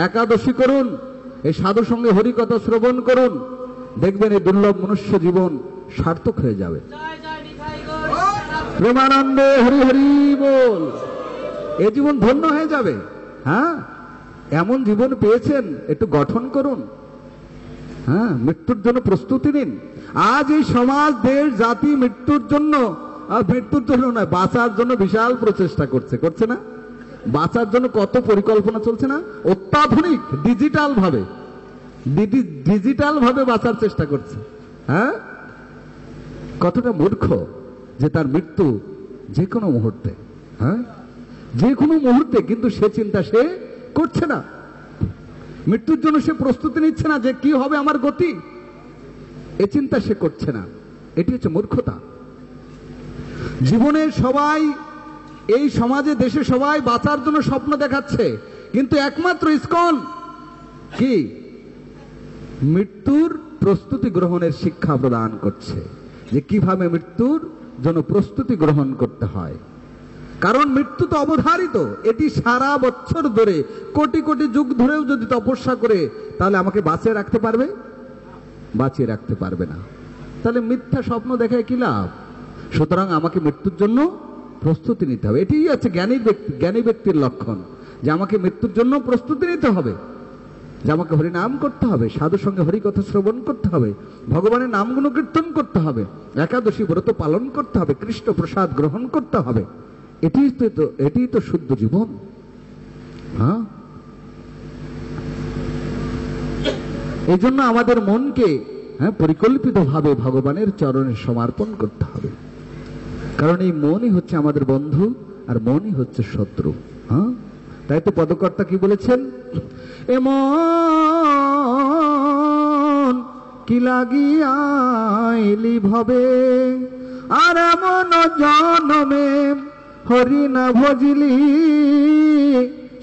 একাদশী করুন, এই সাধু সঙ্গে হরিকথা শ্রবণ করুন, দেখবেন এই দুর্লভ মনুষ্য জীবন সার্থক হয়ে যাবে। প্রেমানন্দে হরি হরি বল। এই জীবন ধন্য হয়ে যাবে। হ্যাঁ, এমন জীবন পেয়েছেন, একটু গঠন করুন। হ্যাঁ, মৃত্যুর জন্য প্রস্তুতি নিন। আজ এই সমাজ, দেশ, জাতি মৃত্যুর জন্য নয়, বাঁচার জন্য বিশাল প্রচেষ্টা করছে না? বাঁচার জন্য কত পরিকল্পনা চলছে না? অত্যাধুনিক ডিজিটাল ভাবে বাঁচার চেষ্টা করছে। হ্যাঁ, কতটা মূর্খ যে তার মৃত্যু যে কোনো মুহূর্তে, হ্যাঁ যে কোনো মুহূর্তে, কিন্তু সে চিন্তা সে করছে না। মৃত্যুর জন্য সে প্রস্তুতি নিচ্ছে না যে কি হবে আমার গতি, এ চিন্তা সে করছে না। এটি হচ্ছে মূর্খতা। জীবনের সবাই, এই সমাজে দেশে সবাই বাঁচার জন্য স্বপ্ন দেখাচ্ছে, কিন্তু একমাত্র ইসকন কি মৃত্যুর প্রস্তুতি গ্রহণের শিক্ষা প্রদান করছে, যে কিভাবে মৃত্যুর জন্য প্রস্তুতি গ্রহণ করতে হয়। কারণ মৃত্যু তো অবধারিত, এটি সারা বছর ধরে, কোটি কোটি যুগ ধরেও যদি তপস্যা করে, তাহলে আমাকে বাঁচিয়ে রাখতে পারবে? বাঁচিয়ে রাখতে পারবে না। তাহলে মিথ্যা স্বপ্ন দেখায় কি লাভ? সুতরাং আমাকে মৃত্যুর জন্য প্রস্তুতি নিতে হবে। এটি আছে জ্ঞানী ব্যক্তির লক্ষণ, যে আমাকে মৃত্যুর জন্য প্রস্তুতি নিতে হবে, যে আমাকে হরিনাম করতে হবে, সাধু সঙ্গে হরিকথা শ্রবণ করতে হবে, ভগবানের নামগুণ কীর্তন করতে হবে, একাদশী ব্রত পালন করতে হবে, কৃষ্ণ প্রসাদ গ্রহণ করতে হবে। এটি তো শুদ্ধ জীবন। হ্যাঁ, এই জন্য আমাদের মনকে পরিকল্পিতভাবে ভগবানের চরণে সমর্পণ করতে হবে। কারণ এই মনই হচ্ছে আমাদের বন্ধু, আর মনই হচ্ছে শত্রু। হ্যাঁ, তাই তো পদকর্তা কি বলেছেন? এমন কি লাগিয়াইলি ভবে, আর এমন জনমে হরি না ভজিলি,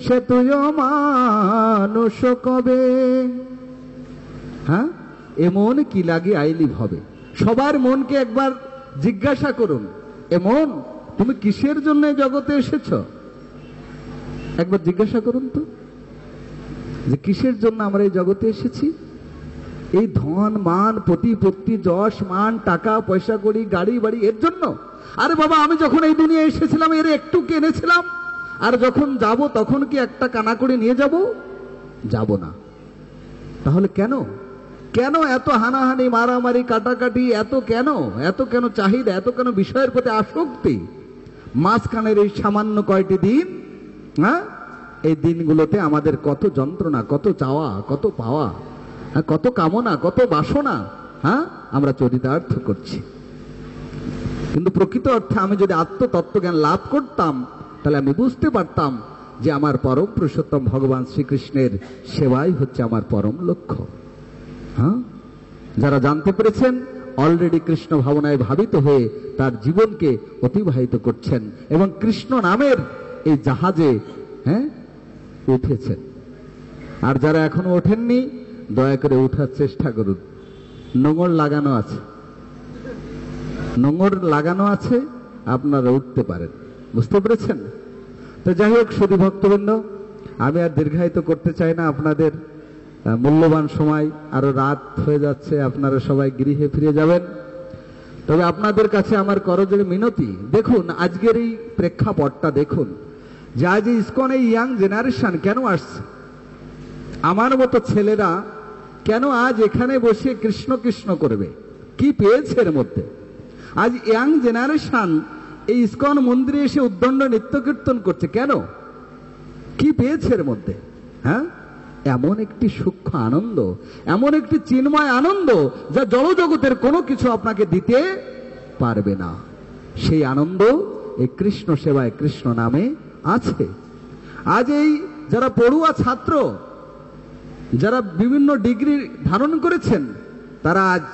সে তুই মানুষ কবে। হ্যাঁ, এমন কি লাগে আইলি ভবে। সবার মনকে একবার জিজ্ঞাসা করুন, এমন তুমি কিসের জন্য জগতে এসেছ? একবার জিজ্ঞাসা করুন তো, যে কিসের জন্য আমরা এই জগতে এসেছি? এই ধন মান প্রতিপত্তি, যশ মান, টাকা পয়সা করি, গাড়ি বাড়ি, এর জন্য? আরে বাবা, আমি যখন এই দুনিয়া এসেছিলাম এর একটু কিনেছিলাম, আর যখন যাব তখন কি একটা কানা করে নিয়ে যাব? যাব না। তাহলে কেন? কেন এত হানাহানি, মারামারি, কাটাকাটি, এত কেন চাহিদা, এত কেন বিষয়ের প্রতি আসক্তি? মাঝখানের এই সামান্য কয়টি দিন, হ্যাঁ, এই দিনগুলোতে আমাদের কত যন্ত্রণা, কত চাওয়া, কত পাওয়া, কত কামনা, কত বাসনা, হ্যাঁ, আমরা চরিতার্থ করছি। কিন্তু প্রকৃত অর্থে আমি যদি আত্মতত্ত্বজ্ঞান লাভ করতাম, তাহলে আমি বুঝতে পারতাম যে আমার পরম পুরুষোত্তম ভগবান শ্রীকৃষ্ণের সেবাই হচ্ছে আমার পরম লক্ষ্য। হ্যাঁ, যারা জানতে পেরেছেন অলরেডি কৃষ্ণ ভাবনায় ভাবিত হয়ে তার জীবনকে অতিবাহিত করছেন এবং কৃষ্ণ নামের এই জাহাজে, হ্যাঁ, উঠেছেন। আর যারা এখনো ওঠেননি, দয়া করে উঠার চেষ্টা করুন। নোঙর লাগানো আছে, নোঙর লাগানো আছে, আপনারা উঠতে পারেন। বুঝতে পেরেছেন? তো যাই হোক, সুধী ভক্তবৃন্দ, আমি আর দীর্ঘায়িত করতে চাই না আপনাদের মূল্যবান সময়। আরো রাত হয়ে যাচ্ছে, আপনারা সবাই গৃহে ফিরে যাবেন। তবে আপনাদের কাছে আমার করজোড়ে মিনতি, দেখুন আজকের এই প্রেক্ষাপটটা দেখুন যে আজ ইসকন এই ইয়াং জেনারেশন কেন আসছে, আমার মতো ছেলেরা কেন আজ এখানে বসে কৃষ্ণ কৃষ্ণ করবে, কি পেয়েছে এর মধ্যে? আজ ইয়াং জেনারেশন এই ইসকন মন্দিরে এসে উদ্দণ্ড নৃত্য কীর্তন করছে কেন? কি পেয়েছে এর মধ্যে? হ্যাঁ, এমন একটি সূক্ষ্ম আনন্দ, এমন একটি চিন্ময় আনন্দ যা জড়জগতের কোনো কিছু আপনাকে দিতে পারবে না। সেই আনন্দ এই কৃষ্ণ সেবায়, কৃষ্ণ নামে আছে। আজ এই যারা পড়ুয়া ছাত্র, যারা বিভিন্ন ডিগ্রি ধারণ করেছেন, তারা আজ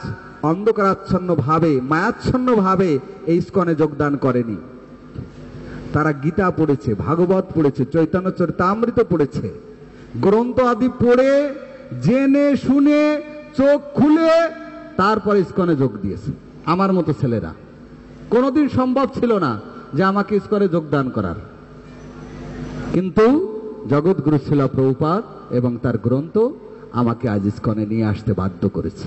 অন্ধকারাচ্ছন্ন ভাবে, মায়াচ্ছন্ন ভাবে এই ইসকনে যোগদান করেনি। তারা গীতা পড়েছে, ভাগবত পড়েছে, চৈতন্য চরিতামৃত পড়েছে, গ্রন্থ আদি পড়ে জেনে শুনে চোখ খুলে তারপর ইসকনে যোগ দিয়েছে। আমার মতো ছেলেরা কোনোদিন সম্ভব ছিল না যে আমাকে ইসকনে যোগদান করার, কিন্তু জগৎগুরু ছিল প্রভুপাদ এবং তার গ্রন্থ আমাকে আজ ইসকনে নিয়ে আসতে বাধ্য করেছে।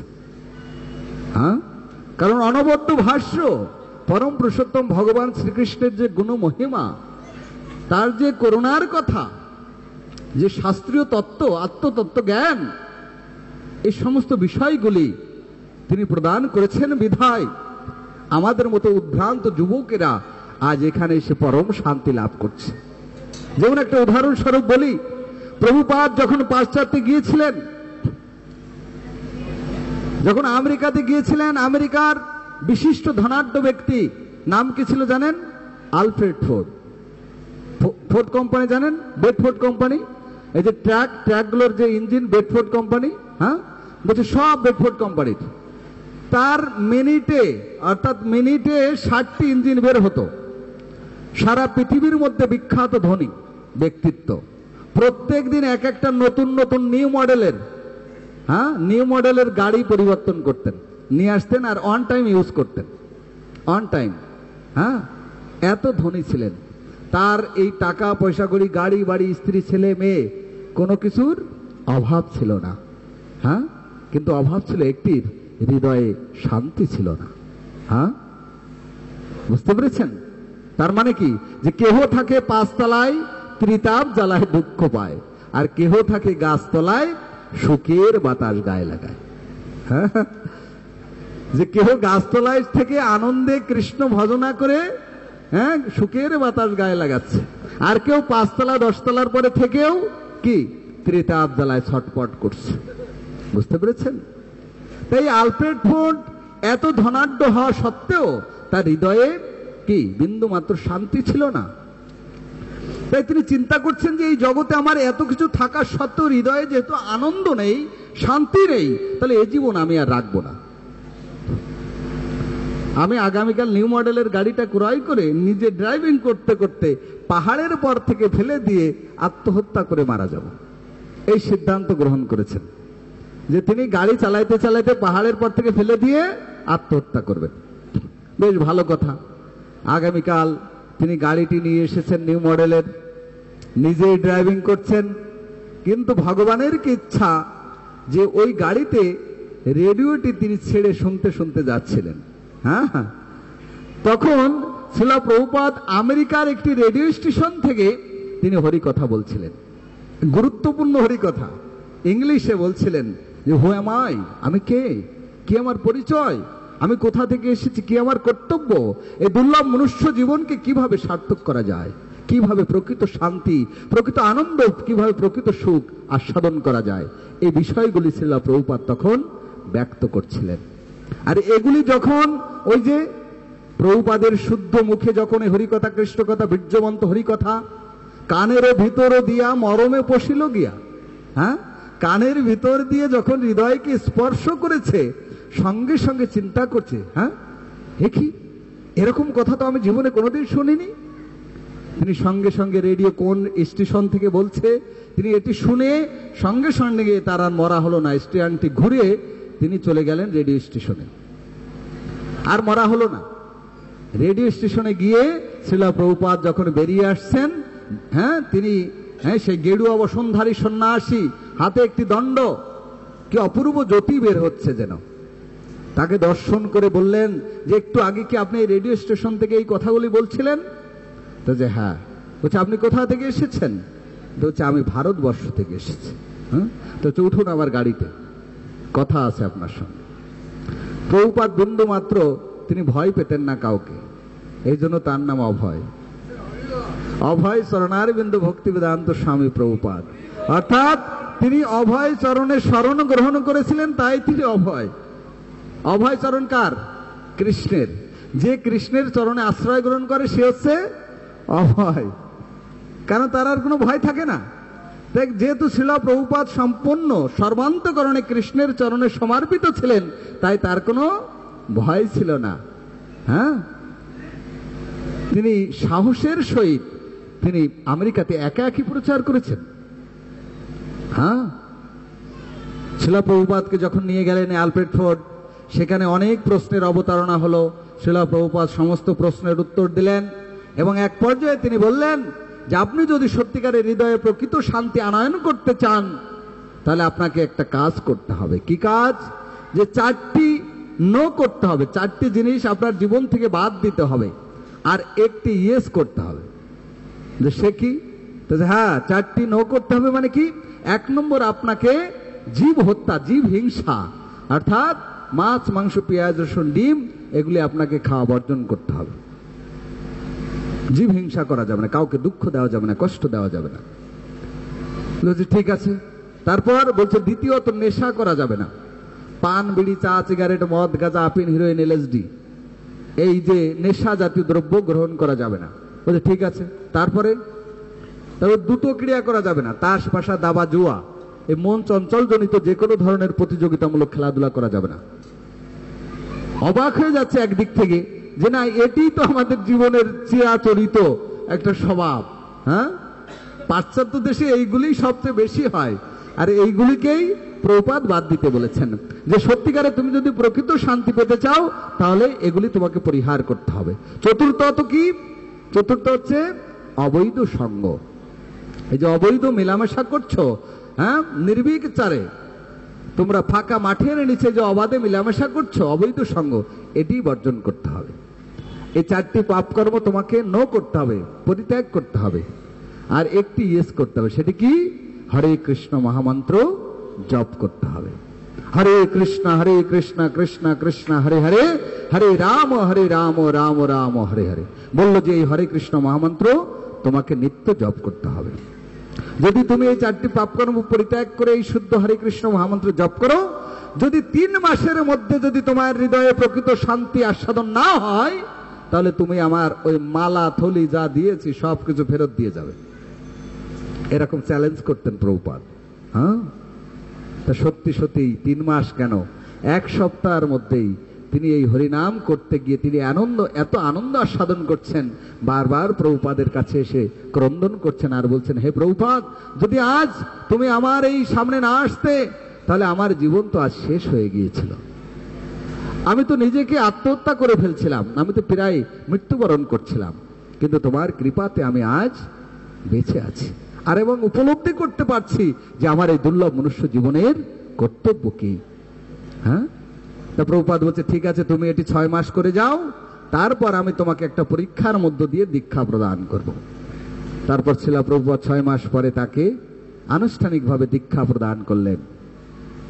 হ্যাঁ, কারণ অনবদ্য ভাষ্য পরম পুরুষোত্তম ভগবান শ্রীকৃষ্ণের যে গুণ মহিমা, তার যে করুণার কথা, যে শাস্ত্রীয় তত্ত্ব, আত্মতত্ত্ব জ্ঞান, এই সমস্ত বিষয়গুলি তিনি প্রদান করেছেন বিধায় আমাদের মতো উদ্ভ্রান্ত যুবকেরা আজ এখানে এসে পরম শান্তি লাভ করছে। যেমন একটা উদাহরণস্বরূপ বলি, প্রভুপাদ যখন পাশ্চাত্যে গিয়েছিলেন, যখন আমেরিকাতে গিয়েছিলেন, আমেরিকার বিশিষ্ট ধনাঢ্য ব্যক্তি নাম কি ছিল জানেন? Alfred Ford. ফোর্ড কোম্পানি জানেন? বেডফোর্ড কোম্পানি, এই যে ট্র্যাকগুলোর যে ইঞ্জিন, বেডফোর্ড কোম্পানি, হ্যাঁ, বলছে সব বেডফোর্ড কোম্পানির। তার মিনিটে, অর্থাৎ মিনিটে 60টি ইঞ্জিন বের হতো। সারা পৃথিবীর মধ্যে বিখ্যাত ধনী ব্যক্তিত্ব, প্রত্যেক দিন এক একটা নতুন নতুন নিউ মডেলের, হ্যাঁ, নিউ মডেলের গাড়ি পরিবর্তন করতেন, নিয়ে আসতেন আর অন টাইম ইউজ করতেন, অন টাইম। হ্যাঁ, এত ধনী ছিলেন। তার এই টাকা পয়সা করি, গাড়ি বাড়ি, স্ত্রী ছেলে মেয়ে, কোনো কিছুর অভাব ছিল না। হ্যাঁ, কিন্তু অভাব ছিল একটির, হৃদয়ে শান্তি ছিল না। হ্যাঁ, বুঝতে পেরেছেন? তার মানে কি, যে কেহ থাকে পাঁচতলায়, ত্রিতাপ জ্বালায় দুঃখ পায়, আর কেহ থাকে গাছতলায়, সুখের বাতাস গায়ে লাগায়। হ্যাঁ, যে কেহ গাছতলায় থেকে আনন্দে কৃষ্ণ ভজনা করে, হ্যাঁ, সুখের বাতাস গায়ে লাগাচ্ছে, আর কেউ 5 তলা 10 তলার পরে থেকেও কি ত্রিতাপ জ্বালায় ছটপট করছে। বুঝতে পেরেছেন? তাই আলফ্রেড ফোর্ড এত ধনাঢ্য হওয়া সত্ত্বেও তার হৃদয়ে কি বিন্দু মাত্র শান্তি ছিল না। তাই তিনি চিন্তা করছেন যে এই জগতে আমার এত কিছু থাকা সত্ত্বেও হৃদয়ে যেহেতু আনন্দ নেই, শান্তি নেই, তাহলে এই জীবন আমি আর রাখবো না। আমি আগামীকাল নিউ মডেলের গাড়িটা ক্রয় করে নিজে ড্রাইভিং করতে করতে পাহাড়ের পর থেকে ফেলে দিয়ে আত্মহত্যা করে মারা যাব, এই সিদ্ধান্ত গ্রহণ করেছেন যে তিনি গাড়ি চালাইতে চালাইতে পাহাড়ের পর থেকে ফেলে দিয়ে আত্মহত্যা করবেন। বেশ ভালো কথা। আগামীকাল তিনি গাড়িটি নিয়ে এসেছেন নিউ মডেলের, নিজেই ড্রাইভিং করছেন, কিন্তু ভগবানের কি ইচ্ছা যে ওই গাড়িতে রেডিওটি তিনি ছেড়ে শুনতে শুনতে যাচ্ছিলেন। হ্যাঁ, তখন শ্রীল প্রভুপাদ আমেরিকার একটি রেডিও স্টেশন থেকে তিনি হরিকথা বলছিলেন, গুরুত্বপূর্ণ হরিকথা ইংলিশে বলছিলেন, যে হু এম আই, আমি কে, কি আমার পরিচয়, আমি কোথা থেকে এসেছি, কি আমার কর্তব্য, এই দুর্লভ মনুষ্য জীবনকে কিভাবে সার্থক করা যায়, কিভাবে প্রকৃত শান্তি, প্রকৃত আনন্দ, কিভাবে প্রকৃত সুখ আস্বাদন করা যায়, এই বিষয়গুলি শ্রীল প্রভুপাদ তখন ব্যক্ত করছিলেন। আর এগুলি যখন ওই যে প্রভুপাদের শুদ্ধ মুখে যখন এই হরিকথা, কৃষ্ণ কথা, বীর্যবন্ত হরিকথা কানের ভিতর দিয়া মরমে পশিল গিয়া, হ্যাঁ, কানের ভিতর দিয়ে যখন হৃদয়কে স্পর্শ করেছে, সঙ্গে সঙ্গে চিন্তা করছে, হ্যাঁ দেখি এরকম কথা তো আমি জীবনে কোনোদিন শুনিনি। তিনি সঙ্গে সঙ্গে রেডিও কোন স্টেশন থেকে বলছে, তিনি এটি শুনে সঙ্গে সঙ্গে তার আর মরা হলো না, স্টেশনটি ঘুরে তিনি চলে গেলেন রেডিও স্টেশনে। আর মরা হলো না। রেডিও স্টেশনে গিয়ে শ্রীল প্রভুপাদ যখন বেরিয়ে আসছেন, হ্যাঁ, তিনি সেই গেরুয়া বসনধারী সন্ন্যাসী, হাতে একটি দণ্ড, কি অপূর্ব জ্যোতি বের হচ্ছে যেন, তাকে দর্শন করে বললেন যে একটু আগে কি আপনি রেডিও স্টেশন থেকে এই কথাগুলি বলছিলেন? তো যে হ্যাঁ। বলছে আপনি কোথা থেকে এসেছেন? তো হচ্ছে আমি ভারতবর্ষ থেকে এসেছি। হ্যাঁ, তো উঠুন আমার গাড়িতে, কথা আছে আপনার সঙ্গে। প্রভুপাদ বিন্দু মাত্র তিনি ভয় পেতেন না কাউকে, এই জন্য তার নাম অভয়। অভয় চরণার বিন্দু ভক্তি বেদান্ত স্বামী প্রভুপাদ, অর্থাৎ তিনি অভয় চরণে শরণ গ্রহণ করেছিলেন, তাই তিনি অভয়। অভয় চরণ কার? কৃষ্ণের। যে কৃষ্ণের চরণে আশ্রয় গ্রহণ করে সে হচ্ছে অভয়, কারণ তার আর কোনো ভয় থাকে না। দেখ, যেহেতু শ্রীল প্রভুপাদ সম্পূর্ণ সর্বান্তকরণে কৃষ্ণের চরণে সমর্পিত ছিলেন, তাই তার কোনো ভয় ছিল না। হ্যাঁ, তিনি সাহসের সহিত তিনি আমেরিকাতে একা একই প্রচার করেছেন। হ্যাঁ, শ্রীল প্রভুপাদকে যখন নিয়ে গেলেন আলফ্রেড ফোর্ড, সেখানে অনেক প্রশ্নের অবতারণা হলো। শ্রীল প্রভুপাদ সমস্ত প্রশ্নের উত্তর দিলেন এবং এক পর্যায়ে তিনি বললেন যে আপনি যদি সত্যিকারের হৃদয়ে প্রকৃত শান্তি আনয়ন করতে চান, তাহলে আপনাকে একটা কাজ করতে হবে। কি কাজ? যে 4টি নো করতে হবে, 4টি জিনিস আপনার জীবন থেকে বাদ দিতে হবে, আর একটি ইয়েস করতে হবে। যে সে কি? হ্যাঁ, 4টি নো করতে হবে মানে কি? 1 নম্বর, আপনাকে জীব হত্যা, জীব হিংসা, অর্থাৎ মাছ, মাংস, পেঁয়াজ, রসুন, ডিম, এগুলি আপনাকে খাওয়া বর্জন করতে হবে। জীব হিংসা করা যাবে না, কাউকে দুঃখ দেওয়া যাবে না, কষ্ট দেওয়া যাবে না। বলছে ঠিক আছে। তারপর বলছে দ্বিতীয়ত, নেশা করা যাবে না। পান, বিড়ি, চা, সিগারেট, মদ, গাঁজা, আফিন, হিরোইন, এলএসডি, এই যে নেশা জাতীয় দ্রব্য গ্রহণ করা যাবে না। বলছে ঠিক আছে। তারপরে দ্রুত ক্রিয়া করা যাবে না। তাস, পাশা, দাবা, জুয়া, এই মন চঞ্চল জনিত যে কোনো ধরনের প্রতিযোগিতামূলক খেলাধুলা করা যাবে না। অবাক হয়ে যাচ্ছে একদিক থেকে যে না, এটি তো আমাদের জীবনের চিরাচরিত একটা স্বভাব। হ্যাঁ, পাশ্চাত্য দেশে এইগুলি সবচেয়ে বেশি হয়, আর এইগুলিকেই প্রভুপাদ বাদ দিতে বলেছেন। যে সত্যিকারে তুমি যদি প্রকৃত শান্তি পেতে চাও, তাহলে এগুলি তোমাকে পরিহার করতে হবে। চতুর্থত কি? চতুর্থ হচ্ছে অবৈধ সঙ্গ। এই যে অবৈধ মেলামেশা করছো, হ্যাঁ, নির্বিচারে তোমরা ফাঁকা মাঠের নিচে যে অবাধে মেলামেশা করছো, অবৈধ সঙ্গ, এটি বর্জন করতে হবে। এই 4টি পাপকর্ম তোমাকে নো করতে হবে, পরিত্যাগ করতে হবে, আর একটি ইয়েস করতে হবে। সেটি কি? হরে কৃষ্ণ মহামন্ত্র জপ করতে হবে। হরে কৃষ্ণ কৃষ্ণ কৃষ্ণ হরে হরে, হরে রাম রাম রাম হরে হরে। বললো যে এই হরে কৃষ্ণ মহামন্ত্র তোমাকে নিত্য জপ করতে হবে। যদি তুমি এই 4টি পাপকর্ম পরিত্যাগ করে এই শুদ্ধ হরে কৃষ্ণ মহামন্ত্র জপ করো, যদি 3 মাসের মধ্যে যদি তোমার হৃদয়ে প্রকৃত শান্তি আস্বাদন না হয়, তাহলে তুমি আমার ওই মালা থলি যা দিয়েছি সবকিছু ফেরত দিয়ে যাবে। এরকম চ্যালেঞ্জ করতেন প্রভুপাদ। হ্যাঁ, তা সত্যি সত্যি 3 মাস কেন, 1 সপ্তাহের মধ্যেই তিনি এই হরিনাম করতে গিয়ে তিনি এত আনন্দ আস্বাদন করছেন। বারবার প্রভুপাদের কাছে এসে ক্রন্দন করছেন আর বলছেন, হে প্রভুপাদ, যদি আজ তুমি আমার এই সামনে না আসতে, তাহলে আমার জীবন তো আজ শেষ হয়ে গিয়েছিল। আমি তো নিজেকে আত্মহত্যা করে ফেলছিলাম, আমি তো প্রায় মৃত্যুবরণ করছিলাম, কিন্তু তোমার কৃপাতে আমি আজ বেঁচে আছি, আর এবং উপলব্ধি করতে পারছি যে আমার এই দুর্লভ মনুষ্য জীবনের কর্তব্য কি। হ্যাঁ, তা প্রভুপাদ বলছে ঠিক আছে, তুমি এটি 6 মাস করে যাও, তারপর আমি তোমাকে একটা পরীক্ষার মধ্য দিয়ে দীক্ষা প্রদান করব। তারপর শ্রীল প্রভুপাদ 6 মাস পরে তাকে আনুষ্ঠানিকভাবে দীক্ষা প্রদান করলেন।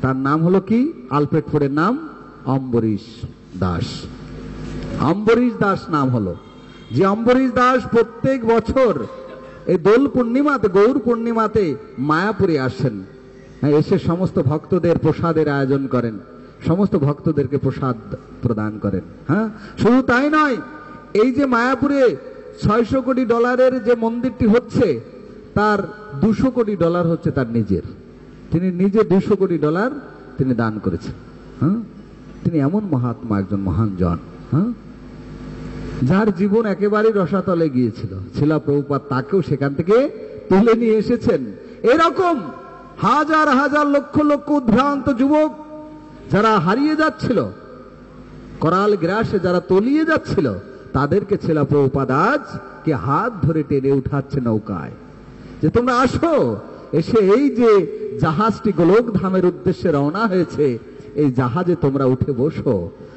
তার নাম হলো কি? আলফ্রেডপুরের নাম অম্বরীশ দাস। অম্বরীশ দাস নাম হলো। যে অম্বরীশ দাস প্রত্যেক বছর এই দোল পূর্ণিমাতে, গৌর পূর্ণিমাতে মায়াপুরে আসেন, এসে সমস্ত ভক্তদের প্রসাদের আয়োজন করেন, সমস্ত ভক্তদেরকে প্রসাদ প্রদান করেন। হ্যাঁ, শুধু তাই নয়, এই যে মায়াপুরে $600 কোটি যে মন্দিরটি হচ্ছে, তার $200 কোটি হচ্ছে তার নিজের। তিনি নিজে $200 কোটি তিনি দান করেছেন। হ্যাঁ, তিনি এমন মহাত্মা, একজন মহান জন, হ্যাঁ, যার জীবন একেবারেই রসাতলে গিয়েছিল। শিলা প্রভুপাদ তাকেও সেখান থেকে তুলে নিয়ে এসেছেন। এরকম হাজার হাজার লক্ষ লক্ষ উদ্ভ্রান্ত যুবক যারা হারিয়ে যাচ্ছিল, করাল গ্রাসে যারা তলিয়ে যাচ্ছিল, তাদেরকে শিলা প্রভুপাদ আজ কে হাত ধরে টেনে উঠাচ্ছে নৌকায়, যে তোমরা আসো, এসে এই যে জাহাজটি গোলক ধামের উদ্দেশ্যে রওনা হয়েছে, এই জাহাজে তোমরা উঠে বসো,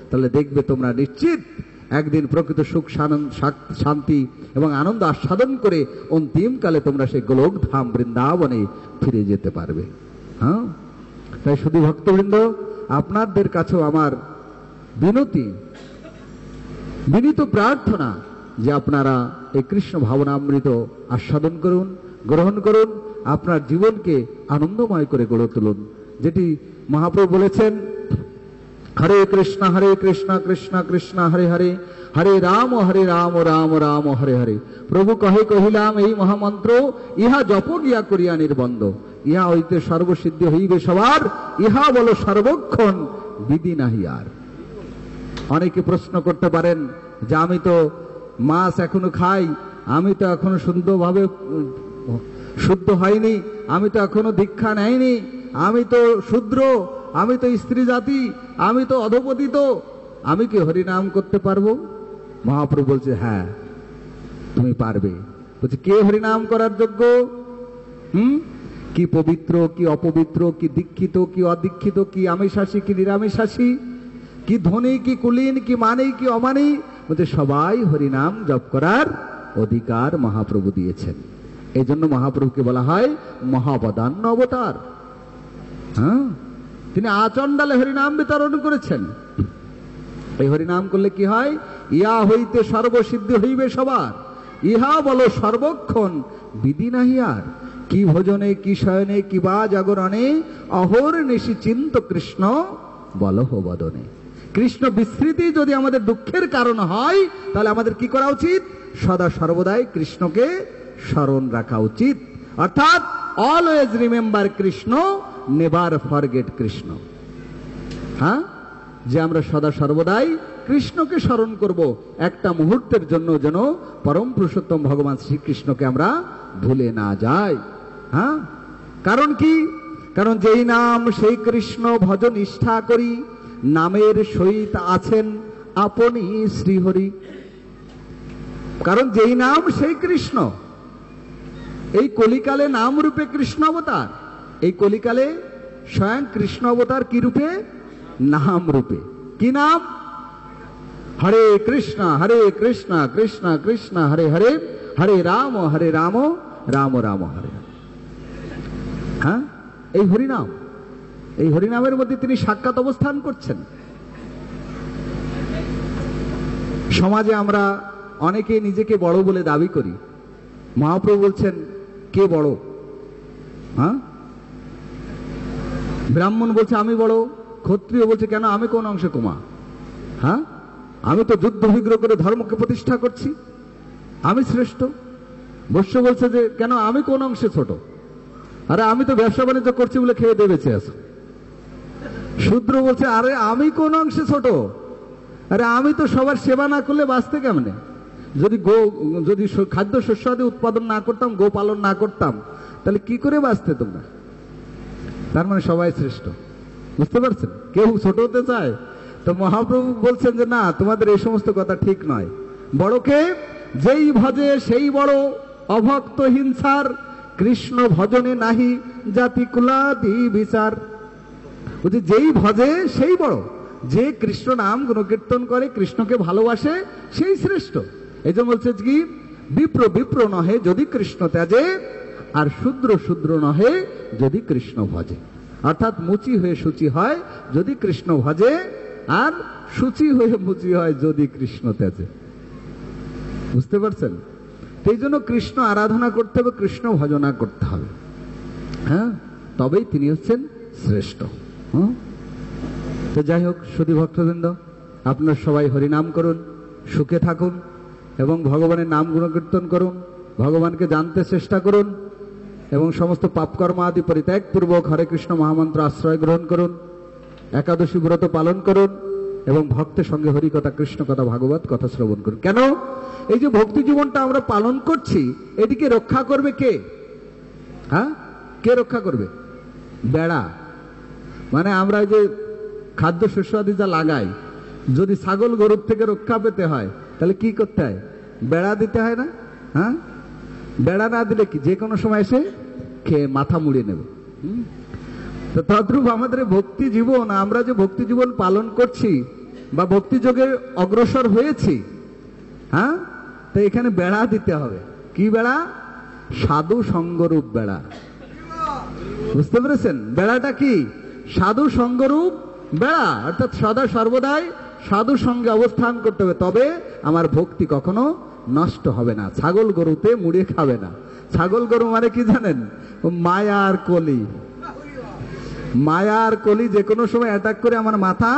তাহলে দেখবে তোমরা নিশ্চিত একদিন প্রকৃত সুখ শান্তি এবং আনন্দ আস্বাদন করে অন্তিমকালে তোমরা সেই গোলক ধাম বৃন্দাবনে ফিরে যেতে পারবে। হ্যাঁ, তাই শুধু ভক্তবৃন্দ, আপনাদের কাছেও আমার বিনীত প্রার্থনা যে আপনারা এই কৃষ্ণ ভাবনামৃত আস্বাদন করুন, গ্রহণ করুন, আপনার জীবনকে আনন্দময় করে গড়ে তুলুন। যেটি মহাপ্রভু বলেছেন, হরে কৃষ্ণ কৃষ্ণ কৃষ্ণ হরে হরে, হরে রাম রাম রাম হরে হরে। প্রভু কহিলাম এই মহামন্ত্র, ইহা জপ গিয়া করিয়া নির্বন্ধ, ইহা হইতে সর্বসিদ্ধি হইবে সবার, ইহা বলো সর্বক্ষণ বিধি নাহি আর। অনেকে প্রশ্ন করতে পারেন যে আমি তো মাছ এখনো খাই, আমি তো এখনো সুন্দরভাবে শুদ্ধ হয়নি, আমি তো এখনো দীক্ষা নেয়নি, আমি তো শূদ্র, আমি তো স্ত্রী জাতি, আমি তো অধপতিত, আমি কি হরিনাম করতে পারবো? মহাপ্রভু বলছে হ্যাঁ তুমি পারবে। বলছে কে হরিনাম করার যোগ্য? কি পবিত্র, কি অপবিত্র, কি দীক্ষিত, কি অদীক্ষিত, কি আমিষাসী, কি নিরামিষাসী, কি ধনী, কি কুলীন, কি মানি, কি অমানি, বলছে সবাই হরিনাম জপ করার অধিকার মহাপ্রভু দিয়েছেন। এই জন্য মহাপ্রভুকে বলা হয় মহাবদান্য অবতার। হ্যাঁ, তিনি আচণ্ডালে হরিনাম বিতরণ করেছেন। এই হরিনাম করলে কি হয়? ইহা হইতে সর্বসিদ্ধি হইবে সবার, ইহা বলো সর্বক্ষণ বিধি নাহি আর। কি ভোজনে, কি শয়নে, কি বা জাগরণে, অহর নিশি চিন্ত কৃষ্ণ বলহ বদনে। কৃষ্ণ বিস্মৃতি যদি আমাদের দুঃখের কারণ হয়, তাহলে আমাদের কি করা উচিত? সদা সর্বদাই কৃষ্ণকে স্মরণ রাখা উচিত। অর্থাৎ always remember Krishna, never forget Krishna. হ্যাঁ, যে আমরা সদা সর্বদাই কৃষ্ণকে স্মরণ করব, একটা মুহূর্তের জন্য যেন পরম পুরুষোত্তম ভগবান শ্রীকৃষ্ণকে আমরা ভুলে না যাই। হ্যাঁ, কারণ কি? কারণ যেই নাম সেই কৃষ্ণ ভজ নিষ্ঠা করি, নামের সহিত আছেন আপনি শ্রীহরি। কারণ যেই নাম সেই কৃষ্ণ। এই কলিকালে নাম রূপে কৃষ্ণ অবতার, এই কলিকালে স্বয়ং কৃষ্ণ অবতার কি রূপে? নাম রূপে। কি নাম? হরে কৃষ্ণ কৃষ্ণ কৃষ্ণ হরে হরে, হরে রাম রাম রাম হরে। হ্যাঁ, এই হরিনাম, এই হরিনামের মধ্যে তিনি সাক্ষাৎ অবস্থান করছেন। সমাজে আমরা অনেকে নিজেকে বড় বলে দাবি করি। মহাপ্রভু বলছেন কে বড়? হ্যাঁ, ব্রাহ্মণ বলছে আমি বড়, ক্ষত্রিয় বলছে কেন আমি কোন অংশে কমা? হ্যাঁ, আমি তো যুদ্ধ বিগ্রহ করে ধর্মকে প্রতিষ্ঠা করছি, আমি শ্রেষ্ঠ। বৈশ্য বলছে যে কেন আমি কোন অংশে ছোট? আরে আমি তো ব্যবসা বাণিজ্য করছি বলে খেয়ে দিয়ে বেঁচে আছো। শূদ্র বলছে আরে আমি কোন অংশে ছোট? আরে আমি তো সবার সেবা না করলে বাঁচতে কেমনে? যদি খাদ্য শস্য আদি উৎপাদন না করতাম, গো পালন না করতাম, তাহলে কি করে বাঁচতে তোমরা? তার মানে সবাই শ্রেষ্ঠ। বুঝতে পারছেন? কেউ ছোট হতে চায়? তো মহাপ্রভু বলছেন যে না, তোমাদের এই সমস্ত কথা ঠিক নয়। বড়কে যেই ভজে সেই বড়, অভক্ত হিংসার কৃষ্ণ ভজনে নাহি জাতি কুলাদি বিচার। বলছে যেই ভজে সেই বড়, যে কৃষ্ণ নাম গুণকীর্তন করে, কৃষ্ণকে ভালোবাসে, সেই শ্রেষ্ঠ। এই জন্য বলছে কি, বিপ্র বিপ্র নহে যদি কৃষ্ণ ত্যাজে, আর শূদ্র শূদ্র নহে যদি কৃষ্ণ ভজে। অর্থাৎ মুচি হয়ে সূচি হয় যদি কৃষ্ণ ভজে, আর সূচি হয়ে মুচি হয় যদি কৃষ্ণ তেজে। বুঝতে পারছেন? এই জন্য কৃষ্ণ আরাধনা করতে হবে, কৃষ্ণ ভজনা করতে হবে, হ্যাঁ, তবেই তিনি হচ্ছেন শ্রেষ্ঠ। তো যাই হোক, সুধী ভক্তবৃন্দ, আপনার সবাই হরিনাম করুন, সুখে থাকুন এবং ভগবানের নাম গুণকীর্তন করুন, ভগবানকে জানতে চেষ্টা করুন এবং সমস্ত পাপকর্ম আদি পরিত্যাগ পূর্বক হরে কৃষ্ণ মহামন্ত্র আশ্রয় গ্রহণ করুন, একাদশী ব্রত পালন করুন এবং ভক্তের সঙ্গে হরিকথা, কৃষ্ণ কথা, ভাগবত কথা শ্রবণ করুন। কেন? এই যে ভক্তি জীবনটা আমরা পালন করছি, এটিকে রক্ষা করবে কে? হ্যাঁ, কে রক্ষা করবে? বেড়া। মানে আমরা যে খাদ্য শস্য আদি যা লাগাই, যদি ছাগল গরুর থেকে রক্ষা পেতে হয় তাহলে কি করতে হয়? বেড়া দিতে হয় না? হ্যাঁ, বেড়া না দিলে কি যে কোনো সময় এসে খেয়ে মাথা মুড়িয়ে নেবে। তো তদ্রূপ আমাদের ভক্তি জীবন, আমরা যে ভক্তি জীবন পালন করছি বা ভক্তি যোগে অগ্রসর হয়েছি, হ্যাঁ, তো এখানে বেড়া দিতে হবে। কি বেড়া? সাধু সঙ্গরূপ বেড়া। বুঝতে পেরেছেন? বেড়াটা কি? সাধু সঙ্গরূপ বেড়া, অর্থাৎ সদা সর্বদাই সাধু সঙ্গে অবস্থান করতে হবে, তবে আমার ভক্তি কখনো নষ্ট হবে না। ছাগল গরুতে মুড়িয়ে খাবে না। ছাগল গরু মানে কি জানেন? মায়ার কলি। মায়ার কলি যে কোনো সময় অ্যাটাক করে আমার মাথা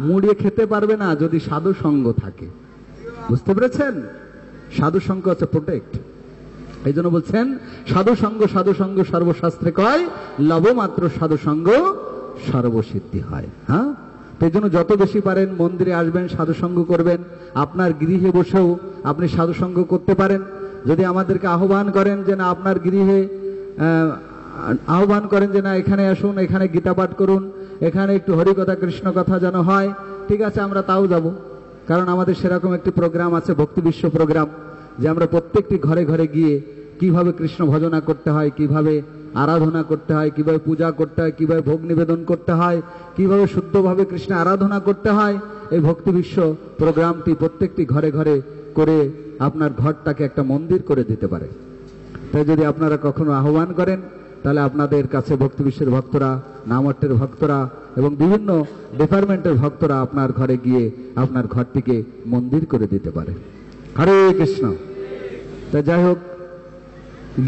মুড়িয়ে খেতে পারবে না যদি সাধু সঙ্গ থাকে। বুঝতে পেরেছেন? সাধু সঙ্গ হচ্ছে প্রোটেক্ট। এই জন্য বলছেন সাধু সঙ্গ সর্বশাস্ত্রে কয়, লবমাত্র সাধু সঙ্গ সর্বসিদ্ধি হয়। হ্যাঁ, এই জন্য যত বেশি পারেন মন্দিরে আসবেন, সাধু সঙ্গ করবেন। আপনার গৃহে বসেও আপনি সাধু সঙ্গ করতে পারেন। যদি আমাদেরকে আহ্বান করেন যে না, আপনার গৃহে আহ্বান করেন যে না, এখানে আসুন, এখানে গীতা পাঠ করুন, এখানে একটু হরিকথা কৃষ্ণ কথা যেন হয়, ঠিক আছে, আমরা তাও যাব। কারণ আমাদের সেরকম একটি প্রোগ্রাম আছে, ভক্তি বিশ্ব প্রোগ্রাম, যে আমরা প্রত্যেকটি ঘরে ঘরে গিয়ে কিভাবে কৃষ্ণ ভজনা করতে হয়, কিভাবে আরাধনা করতে হয়, কিভাবে পূজা করতে হয়, কিভাবে ভোগ নিবেদন করতে হয়, কিভাবে শুদ্ধভাবে কৃষ্ণ আরাধনা করতে হয়, এই ভক্তি বিশ্ব প্রোগ্রামটি প্রত্যেকটি ঘরে ঘরে করে আপনার ঘরটাকে একটা মন্দির করে দিতে পারে। তাই যদি আপনারা কখনো আহ্বান করেন, তাহলে আপনাদের কাছে ভক্তি বিশ্বের ভক্তরা, নামট্টের ভক্তরা এবং বিভিন্ন ডিপার্টমেন্টের ভক্তরা আপনার ঘরে গিয়ে আপনার ঘরটিকে মন্দির করে দিতে পারে। হরে কৃষ্ণ। তাই যাই হোক,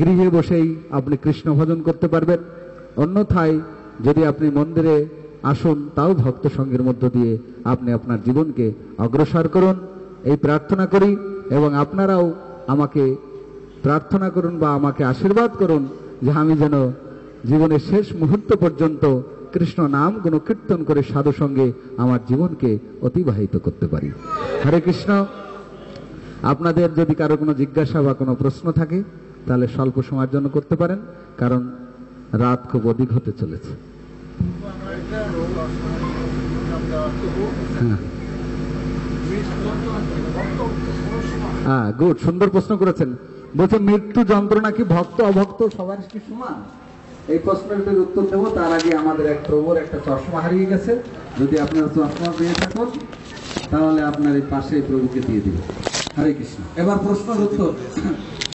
গৃহে বসেই আপনি কৃষ্ণ ভজন করতে পারবেন। অন্যথায় যদি আপনি মন্দিরে আসুন, তাও ভক্ত সঙ্গের মধ্য দিয়ে আপনি আপনার জীবনকে অগ্রসর করুন, এই প্রার্থনা করি। এবং আপনারাও আমাকে প্রার্থনা করুন বা আমাকে আশীর্বাদ করুন যে আমি যেন জীবনের শেষ মুহূর্ত পর্যন্ত কৃষ্ণ নাম গুণ কীর্তন করে সাধু সঙ্গে আমার জীবনকে অতিবাহিত করতে পারি। হরে কৃষ্ণ। আপনাদের যদি কারো কোনো জিজ্ঞাসা বা কোনো প্রশ্ন থাকে তাহলে স্বল্প সময়ের জন্য করতে পারেন, কারণ রাত খুব অধিক হতে চলেছে। হ্যাঁ, গুড, সুন্দর প্রশ্ন করেছেন। বলছে মৃত্যু যন্ত্রণা কি ভক্ত অভক্ত সবার কি সমান? এই প্রশ্নের উত্তর দেবো তার আগে আমাদের এক প্রভুর একটা চশমা হারিয়ে গেছে। যদি আপনার চশমা পেয়ে থাকুন তাহলে আপনার এই পাশে প্রভুকে দিয়ে দিবেন। হরে কৃষ্ণ। এবার প্রশ্নের উত্তর।